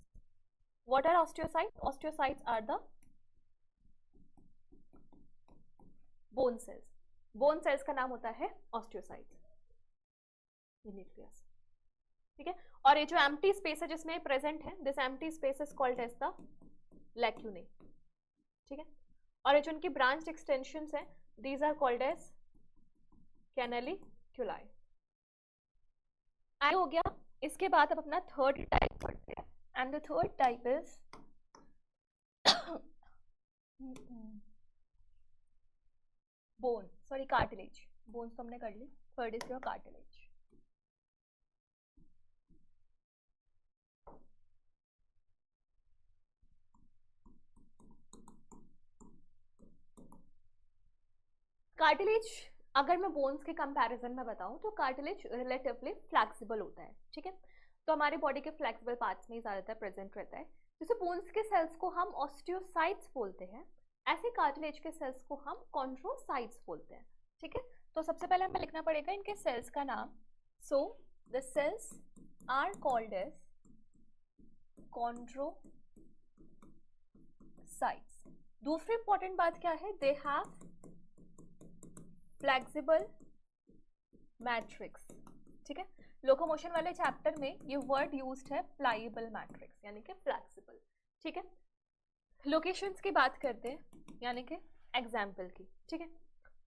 What are osteocytes? Osteocytes are the bone cells. Bone cells का नाम होता है osteocytes, ये न्यूक्लियस, ठीक है। और ये जो एम्प्टी स्पेस है जिसमें प्रेजेंट है, this empty space is called as the lacunae, ठीक है। और ये जो उनकी ब्रांच एक्सटेंशंस है, these are called as canaliculi. आई हो गया। इसके बाद अब अपना थर्ड टाइप पढ़ते हैं, and the third type is bone, sorry cartilage. Bones तो हमने कर ली, third is your cartilage. Cartilage अगर मैं बोन्स के कंपैरिजन में बताऊं तो कार्टिलेज रिलेटिवली फ्लेक्सिबल होता है, ठीक है। तो हमारी बॉडी के फ्लेक्सिबल पार्ट्स में ज़्यादातर प्रेजेंट रहता है। जैसे बोन्स के सेल्स को हम ऑस्टियोसाइट्स बोलते हैं, ऐसे कार्टिलेज के सेल्स को हम कॉन्ड्रोसाइट्स बोलते हैं, ठीक है। तो सबसे पहले हमें लिखना पड़ेगा इनके सेल्स का नाम। So the cells are called as chondrocytes. दूसरी इंपॉर्टेंट बात क्या है, दे हैव फ्लेक्सिबल मैट्रिक्स। ठीक है, लोकोमोशन वाले चैप्टर में ये वर्ड यूज्ड है प्लाइबल मैट्रिक्स यानी कि फ्लेक्सिबल। ठीक है, लोकेशंस की बात करते हैं यानी कि एग्जाम्पल की। ठीक है,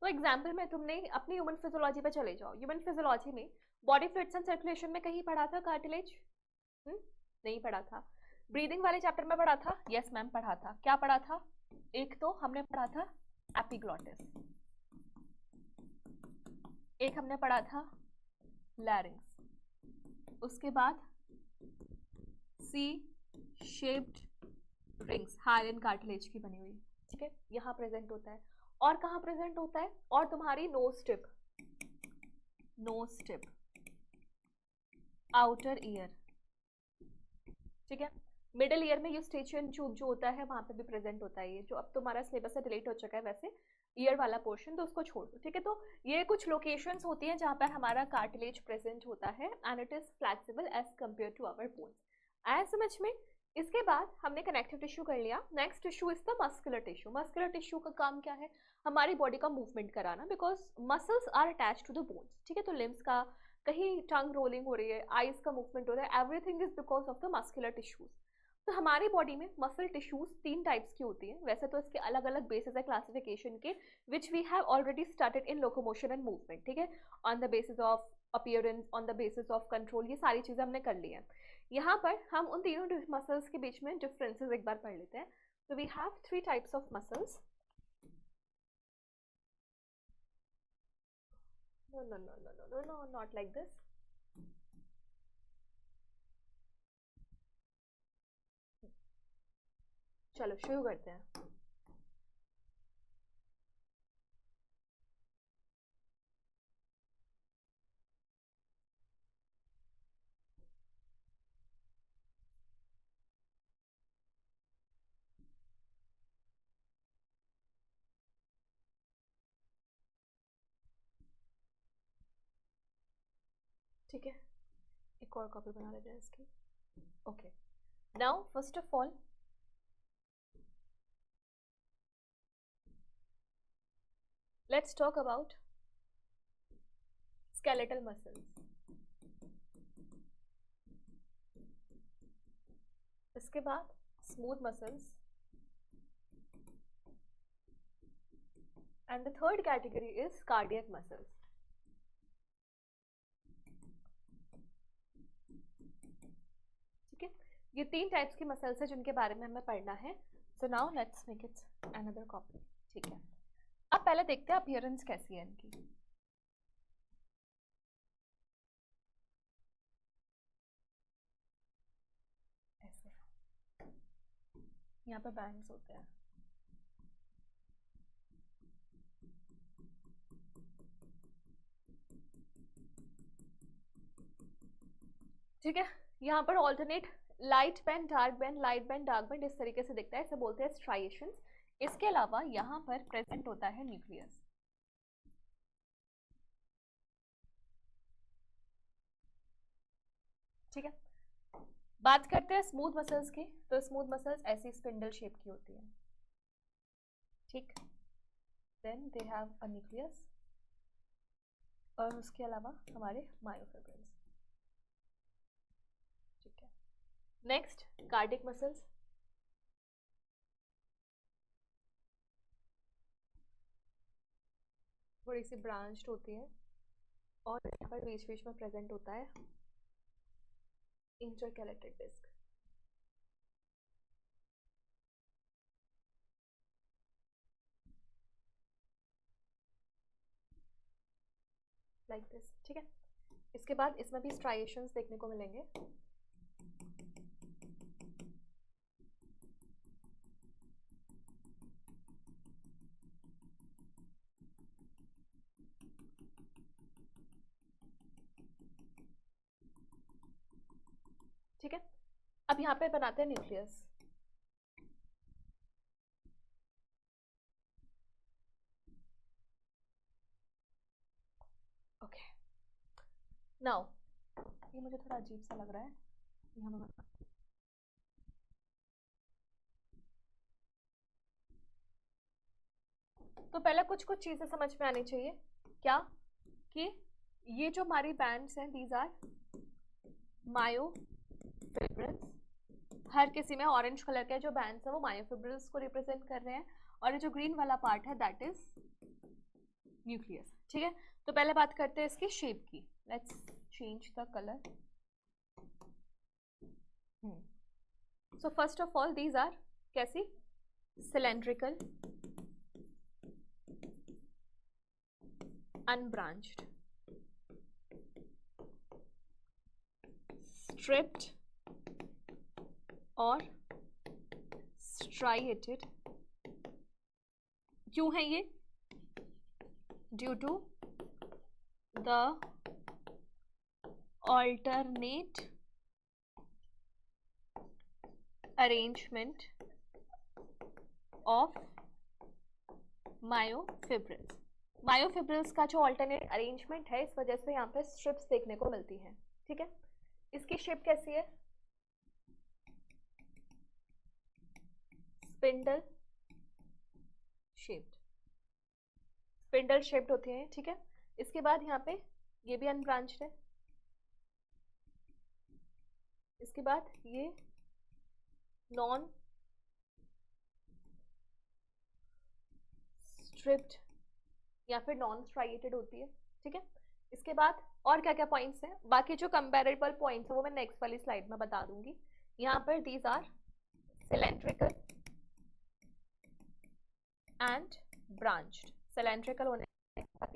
तो एग्जाम्पल में तुमने अपनी ह्यूमन फिजियोलॉजी पे चले जाओ। ह्यूमन फिजियोलॉजी में बॉडी फ्लूइड्स एंड सर्कुलेशन में कहीं पढ़ा था कार्टिलेज? नहीं पढ़ा था। ब्रीदिंग वाले चैप्टर में पढ़ा था? यस मैम पढ़ा था। क्या पढ़ा था? एक तो हमने पढ़ा था एपिग्लॉटिस, एक हमने पढ़ा था लैरिंग्स, उसके बाद C shaped rings hyaline cartilage की बनी हुई। ठीक है, यहाँ प्रेजेंट होता है। और कहाँ प्रेजेंट होता है? और तुम्हारी knows tip, knows tip, outer ear. ठीक है, मिडिल ईयर में यूस्टेचियन ट्यूब जो होता है वहां पे भी प्रेजेंट होता है। ये जो अब तुम्हारा सिलेबस से डिलीट हो चुका है वैसे ईयर वाला पोर्शन, तो उसको छोड़ दो। ठीक है, तो ये कुछ लोकेशंस होती हैं जहाँ पर हमारा कार्टिलेज प्रेजेंट होता है and it is flexible as compare to our bones. आया समझ में? इसके बाद हमने कनेक्टिव टिश्यू कर लिया। Next tissue is the muscular tissue. Muscular tissue का काम क्या है? हमारी बॉडी का मूवमेंट कराना, because muscles are attach to the bones. ठीक है, तो लिम्स का कहीं टंग रोलिंग हो रही है, आईज का मूवमेंट हो रहा है, everything is because of the muscular tissues. तो हमारी बॉडी में मसल टिश्यूज 3 टाइप्स की होती हैं। वैसे तो इसके अलग अलग बेसिस है क्लासिफिकेशन के, which we have already started in locomotion and movement. ठीक है, on the basis of appearance, on the basis of control, ये सारी चीजें हमने कर ली हैं। यहाँ पर हम उन तीनों मसल्स के बीच में डिफरेंसेस एक बार पढ़ लेते हैं। तो we have 3 types of muscles. No, no, no, no, no, no, no, not like this. चलो शुरू करते हैं। ठीक है, एक और कॉपी बना लेते हैं इसकी। Okay, now first of all let's talk about skeletal muscles। इसके बाद smooth muscles and the third category is cardiac muscles. ठीक है, ये 3 टाइप्स की मसल्स है जिनके बारे में हमें पढ़ना है। So now let's make it another copy. ठीक है, अब पहले देखते हैं अपीयरेंस कैसी है इनकी। ऐसे यहाँ पे बैंड्स होते हैं। ठीक है, यहाँ पर alternate light band, dark band, light band, dark band इस तरीके से दिखता है, इसे बोलते हैं स्ट्राइएशंस। इसके अलावा यहाँ पर प्रेजेंट होता है न्यूक्लियस। ठीक है, बात करते हैं स्मूथ मसल्स की। तो स्मूथ मसल्स ऐसी स्पिंडल शेप की होती है। ठीक, then they have a nucleus और उसके अलावा हमारे मायोफिब्रिल्स। ठीक है, नेक्स्ट कार्डियक मसल्स। थोड़ी सी ब्रांच्ड होती है और यहाँ पर बीच बीच में प्रेजेंट होता है इंटरकैलेटेड डिस्क। Like this. ठीक है, इसके बाद इसमें भी स्ट्राइएशंस देखने को मिलेंगे। ठीक है, अब यहाँ पे बनाते हैं न्यूक्लियस। ओके, नाउ ये मुझे थोड़ा अजीब सा लग रहा है, यहाँ पे तो पहले कुछ कुछ चीजें समझ में आनी चाहिए, क्या कि ये जो हमारी बैंड्स हैं दीज आर मायोफिब्रिल्स। हर किसी में ऑरेंज कलर के जो बैंड्स है वो मायोफिब्रिल्स को रिप्रेजेंट कर रहे हैं, और ये जो ग्रीन वाला पार्ट है दैट इज न्यूक्लियस। ठीक है, तो पहले बात करते हैं इसकी शेप की। Let's change the colour. So first of all these are कैसी, सिलेंड्रिकल, अनब्रांच्ड, स्ट्रिप्ड और स्ट्राइएटेड। क्यों है ये? Due to the alternate arrangement of myofibrils. Myofibrils का जो अल्टरनेट अरेंजमेंट है इस वजह से यहाँ पे स्ट्रिप्स देखने को मिलती हैं। ठीक है, इसकी शेप कैसी है? स्पिंडल शेप्ड, स्पिंडल शेप्ड होती हैं। ठीक है, इसके बाद यहाँ पे ये भी अनब्रांच्ड है, इसके बाद ये नॉन स्ट्रिप्ड या फिर नॉन स्ट्राइएटेड होती है। ठीक है, इसके बाद और क्या क्या पॉइंट्स हैं, बाकी जो कंपैरेबल पॉइंट्स है वो मैं नेक्स्ट वाली स्लाइड में बता दूंगी। यहाँ पर these are cylindrical and branched, cylindrical होने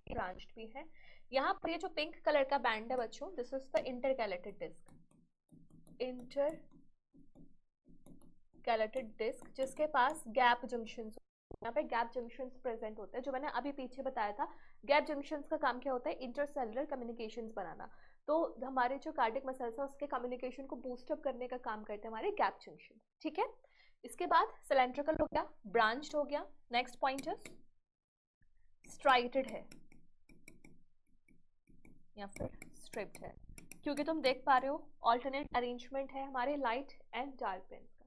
ब्रांच्ड भी है। यहाँ पर ये जो पिंक कलर का बैंड है बच्चों, this is the intercalated disc, intercalated disc जिसके पास गैप जंक्शंस, यहाँ पे गैप जंक्शंस प्रेजेंट होते हैं। जो मैंने अभी पीछे बताया था, गैप जंक्शंस का काम क्या होता है? इंटरसेलुलर कम्युनिकेशंस बनाना। तो हमारे जो कार्डियक मसल्स है उसके कम्युनिकेशन को बूस्टअप करने का काम करते हैं हमारे गैप जंक्शन। ठीक है, इसके बाद सिलेंड्रिकल हो गया, ब्रांच्ड हो गया। नेक्स्ट पॉइंट है स्ट्राइटेड है या फिर स्ट्रिप्ड है, क्योंकि तुम देख पा रहे हो ऑल्टरनेट अरेंजमेंट है हमारे लाइट एंड डार्क पेन्स का।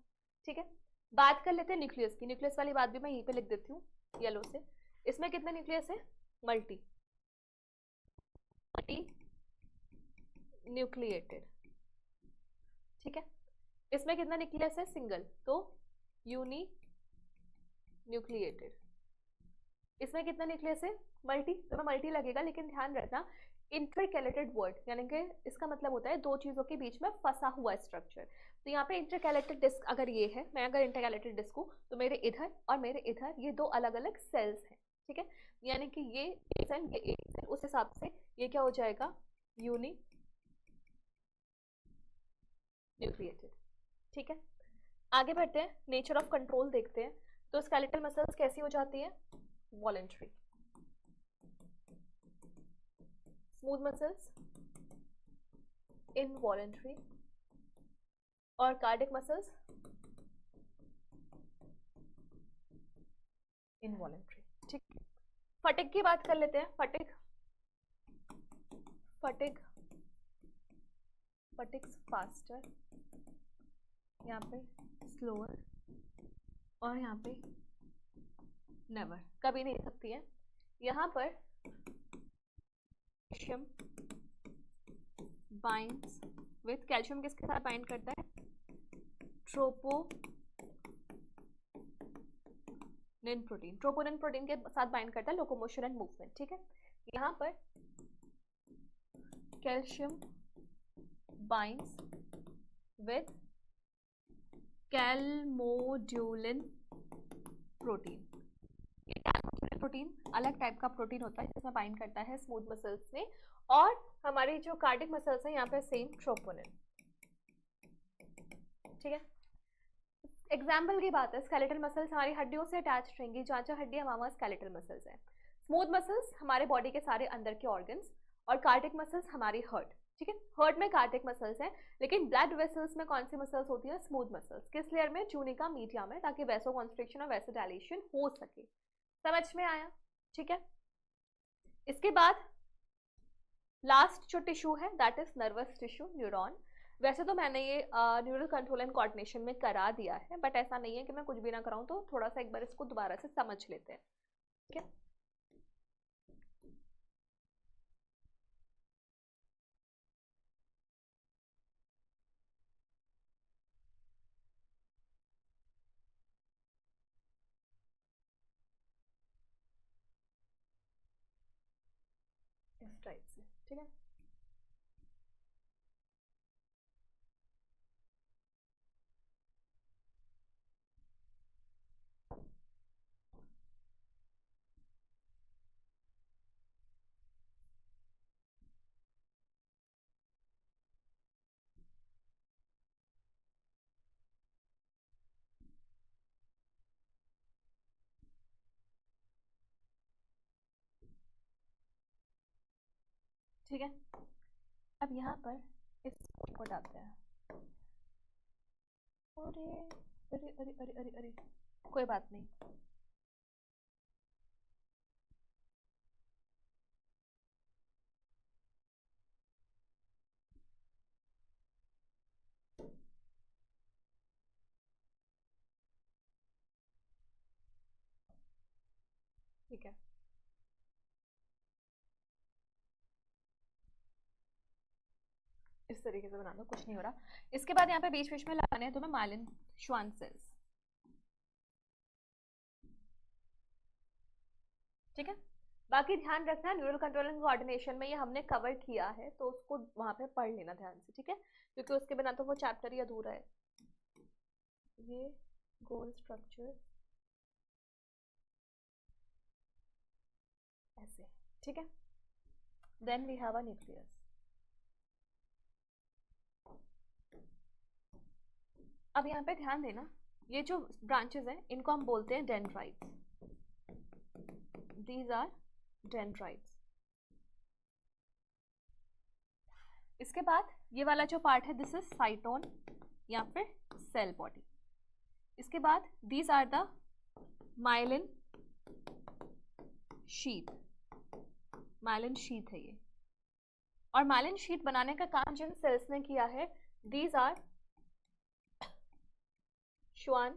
ठीक है, बात कर लेते हैं न्यूक्लियस की। न्यूक्लियस वाली बात भी मैं यहीं पे लिख देती हूँ येलो से। इसमें कितने न्यूक्लियस है? Multi nucleated. ठीक है, इसमें कितना न्यूक्लियस है? सिंगल, तो यूनी न्यूक्लिएटेड। इसमें कितना न्यूक्लियस है? मल्टी, तो मैं मल्टी लगेगा, लेकिन ध्यान रखना इंटरकैलेटेड वर्ड यानी कि इसका मतलब होता है दो चीजों के बीच में फंसा हुआ स्ट्रक्चर। तो यहाँ पे इंटरकैलेटेड डिस्क अगर ये है, मैं अगर इंटरकैलेटेड डिस्क हूँ तो मेरे इधर और मेरे इधर ये दो अलग अलग सेल्स हैं। ठीक है, यानी कि ये सेल ये एक सेल, उस हिसाब से ये क्या हो जाएगा? Uninucleated. ठीक है, आगे बढ़ते हैं, नेचर ऑफ कंट्रोल देखते हैं। तो स्केलेटल मसल्स कैसी हो जाती है? वॉलेंट्री। स्मूथ मसल्स इनवॉलेंट्री, और कार्डियक मसल्स इनवॉलेंट्री। ठीक, फटिग की बात कर लेते हैं। फटिग फटिग फटिग्स फास्टर, यहाँ पे स्लोअर और यहाँ पे नेवर, कभी नहीं सकती है। यहाँ पर कैल्शियम बाइंड्स विथ, कैल्शियम किसके साथ बाइंड करता है? ट्रोपोनिन प्रोटीन, ट्रोपोनिन प्रोटीन के साथ बाइंड करता है लोकोमोशन एंड मूवमेंट। ठीक है, यहाँ पर calcium binds with calmodulin protein. Protein अलग टाइप का प्रोटीन होता है जिसमें बाइंड करता है स्मूथ मसल्स में, और हमारी जो कार्डियक मसल्स है यहाँ पे सेम ट्रोपोनिन। ठीक है, एग्जाम्पल की बात है, स्केलेटल मसल्स हमारी हड्डियों से अटैच रहेंगी, जहाँ जहाँ हड्डियाँ वहाँ स्केलेटल मसल्स हैं। स्मूथ मसल्स हमारे बॉडी के सारे अंदर के ऑर्गन्स, और कार्डियक मसल्स हमारी हार्ट। ठीक है, हार्ट में कार्डियक मसल्स हैं, लेकिन ब्लड वेसल्स में कौन सी मसल्स होती है? Smooth muscles. किस लेयर में? ट्यूनिका मीडिया में, ताकि वैसो कॉन्स्ट्रिक्शन और वैसो डायलेशन हो सके। समझ में आया? ठीक है, इसके बाद लास्ट जो टिश्यू है that is nervous tissue, neuron. वैसे तो मैंने ये न्यूरल कंट्रोल एंड कोऑर्डिनेशन में करा दिया है, बट ऐसा नहीं है कि मैं कुछ भी ना कराऊं, तो थोड़ा सा एक बार इसको दोबारा से समझ लेते हैं। ठीक है। इस टाइप से, ठीक है। ठीक है, अब यहाँ पर इस को डालते हैं। अरे अरे अरे अरे अरे अरे, कोई बात नहीं। ठीक है, इस तरीके से बना दो, कुछ नहीं हो रहा। इसके बाद यहाँ पे बीच बीच में लगाने हैं तुम्हें माइलिन श्वान सेल्स। ठीक है, बाकी ध्यान रखना न्यूरल कंट्रोल एंड कोऑर्डिनेशन में ये हमने कवर किया है, तो उसको वहां पे पढ़ लेना ध्यान से, ठीक है, क्योंकि उसके बिना तो वो चैप्टर ही अधूरा है। ये गोल स्ट्रक्चर ऐसे, ठीक है। Then we have a nucleus. अब यहाँ पे ध्यान देना, ये जो ब्रांचेस हैं इनको हम बोलते हैं डेंड्राइट्स। These are dendrites. इसके बाद ये वाला जो पार्ट है दिस इज साइटोन या फिर सेल बॉडी। इसके बाद these are the myelin sheath. Myelin sheath है ये, और माइलिन शीट बनाने का काम जिन सेल्स ने किया है दीज आर श्वान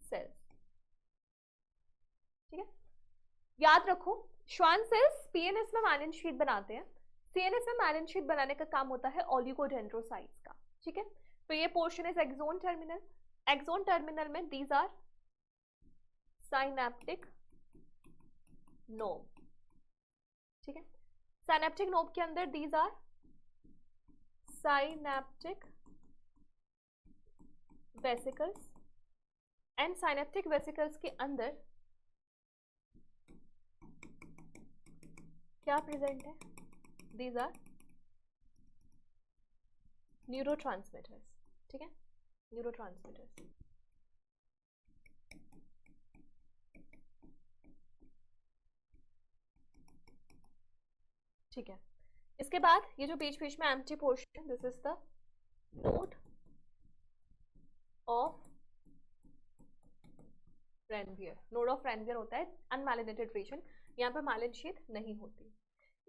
सेल्स। ठीक है, याद रखो श्वान सेल्स पीएनएस में माइलिन शीट बनाते हैं, सीएनएस में माइलिन शीट बनाने का काम होता है ओलिगोडेंड्रोसाइट्स का। ठीक है, तो ये portion is axon terminal. Axon terminal में दीज आर साइनेप्टिक नोब। ठीक है, साइनेप्टिक नोब के अंदर these are synaptic vesicles, and synaptic vesicles के अंदर क्या प्रेजेंट है? These are neurotransmitters. ठीक है, न्यूरोट्रांसमीटर्स। ठीक है, इसके बाद ये जो बीच बीच में empty portion, this is the node of Ranvier. Node of Ranvier होता है अनमाइलिनेटेड रीजन, यहाँ पर माइलिन शीट नहीं होती।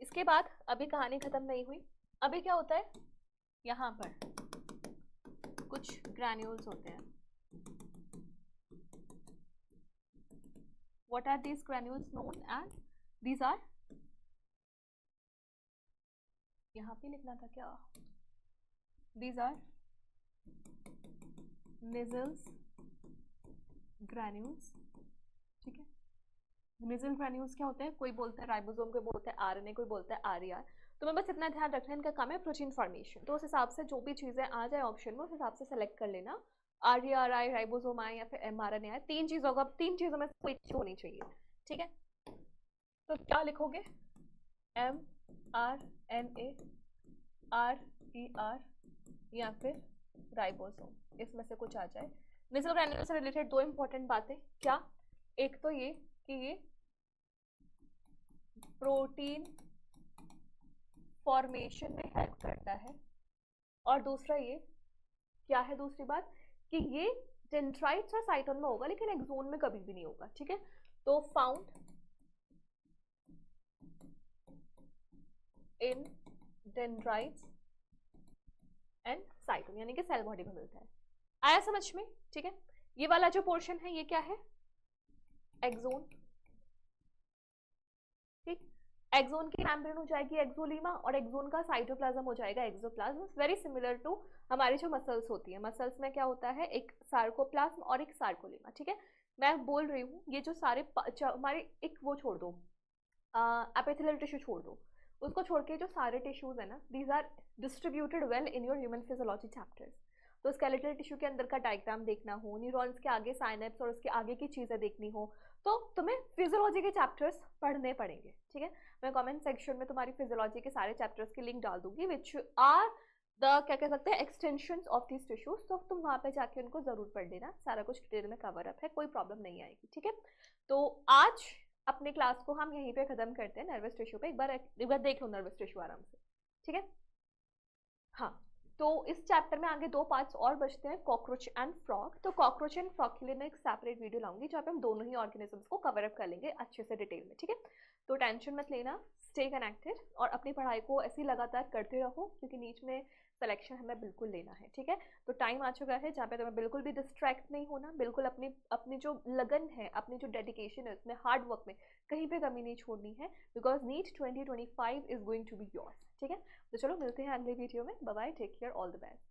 इसके बाद अभी कहानी खत्म नहीं हुई, अभी क्या होता है, यहाँ पर कुछ ग्रैन्यूल्स होते हैं। What are these granules known as? These are, यहाँ पे लिखना था क्या, दीज आर निजल्स ग्रैन्यूल्स। ठीक है, निजल ग्रैन्यूल्स क्या होते हैं? कोई बोलता है राइबोसोम, कोई बोलता है आरएनए, कोई बोलता है आरईआर। तो मैं बस इतना ध्यान रखना है, इनका काम है प्रोटीन फॉर्मेशन, तो उस हिसाब से जो भी चीजें आ जाए ऑप्शन में उस हिसाब से सेलेक्ट कर लेना, आरईआर आए, राइबोसोम आए या फिर एमआरएनए आए। तीन चीजों का, तीन चीजों में कोई चीज होनी चाहिए। ठीक है, तो क्या लिखोगे? एमआरएनए, आरईआर या फिर राइबोसोम, इसमें से कुछ आ जाए। निजल ग्रैन्यूल से रिलेटेड दो इंपॉर्टेंट बातें, क्या? एक तो ये कि ये प्रोटीन फॉर्मेशन में हेल्प करता है, और दूसरा ये क्या है, दूसरी बात कि ये डेंड्राइट्स और साइटोन में होगा लेकिन एक्सोन में कभी भी नहीं होगा। ठीक है, तो फाउंड इन डेंड्राइट्स एंड साइटोन, यानी कि सेल बॉडी में मिलता है। आया समझ में? ठीक है, ये वाला जो पोर्शन है ये क्या है? एक्सोन। एक्सोन की मेम्ब्रेन हो जाएगी एक्सोलीमा, और एक्सोन का साइटोप्लाज्म हो जाएगा एक्सोप्लाज्म। वेरी सिमिलर टू हमारी जो मसल्स होती है, मसल्स में क्या होता है, एक सार्कोप्लाज्म और एक सार्कोलीमा, ठीक है। मैं बोल रही हूँ ये जो सारे हमारे, एक वो छोड़ दो, एपिथेलियल टिश्यू छोड़ दो, उसको छोड़ के जो सारे टिश्यूज है ना, these are distributed well in your human physiology chapters. तो स्केलेटल टिश्यू के अंदर का डायग्राम देखना हो, न्यूरॉन्स के आगे साइनेप्स और उसके आगे की चीज़ें देखनी हो, तो तुम्हें फिजियोलॉजी के चैप्टर्स पढ़ने पड़ेंगे, ठीक है। मैं कमेंट सेक्शन में तुम्हारी फिजियोलॉजी के सारे चैप्टर्स की लिंक डाल दूंगी, विच आर द क्या कह सकते हैं एक्सटेंशन ऑफ दिस टिश्यूज। तो तुम वहाँ पे जाके उनको जरूर पढ़ लेना, सारा कुछ डिटेल में कवर अप है, कोई प्रॉब्लम नहीं आएगी, ठीक है। तो आज अपने क्लास को हम यहीं पे खत्म करते हैं, नर्वस टिश्यू पे। एक बार देख लो नर्वस टिश्यू आराम से, ठीक है। हाँ, तो इस चैप्टर में आगे दो पार्ट्स और बचते हैं, कॉकरोच एंड फ्रॉग। तो कॉकरोच एंड फ्रॉग के लिए मैं एक सेपरेट वीडियो लाऊंगी जहाँ पे हम दोनों ही ऑर्गेनिजम्स को कवर अप कर लेंगे अच्छे से डिटेल में, ठीक है। तो टेंशन मत लेना, स्टे कनेक्टेड और अपनी पढ़ाई को ऐसे ही लगातार करते रहो, क्योंकि नीच में सिलेक्शन हमें बिल्कुल लेना है, ठीक है। तो टाइम आ चुका है जहाँ पे तुम्हें बिल्कुल भी डिस्ट्रैक्ट नहीं होना, बिल्कुल अपनी अपनी जो लगन है, अपनी जो डेडिकेशन है, उसमें हार्ड वर्क में कहीं पे कमी नहीं छोड़नी है, because NEET 2025 is going to be yours, ठीक है। तो चलो मिलते हैं अगले वीडियो में, bye bye, take care, all the best.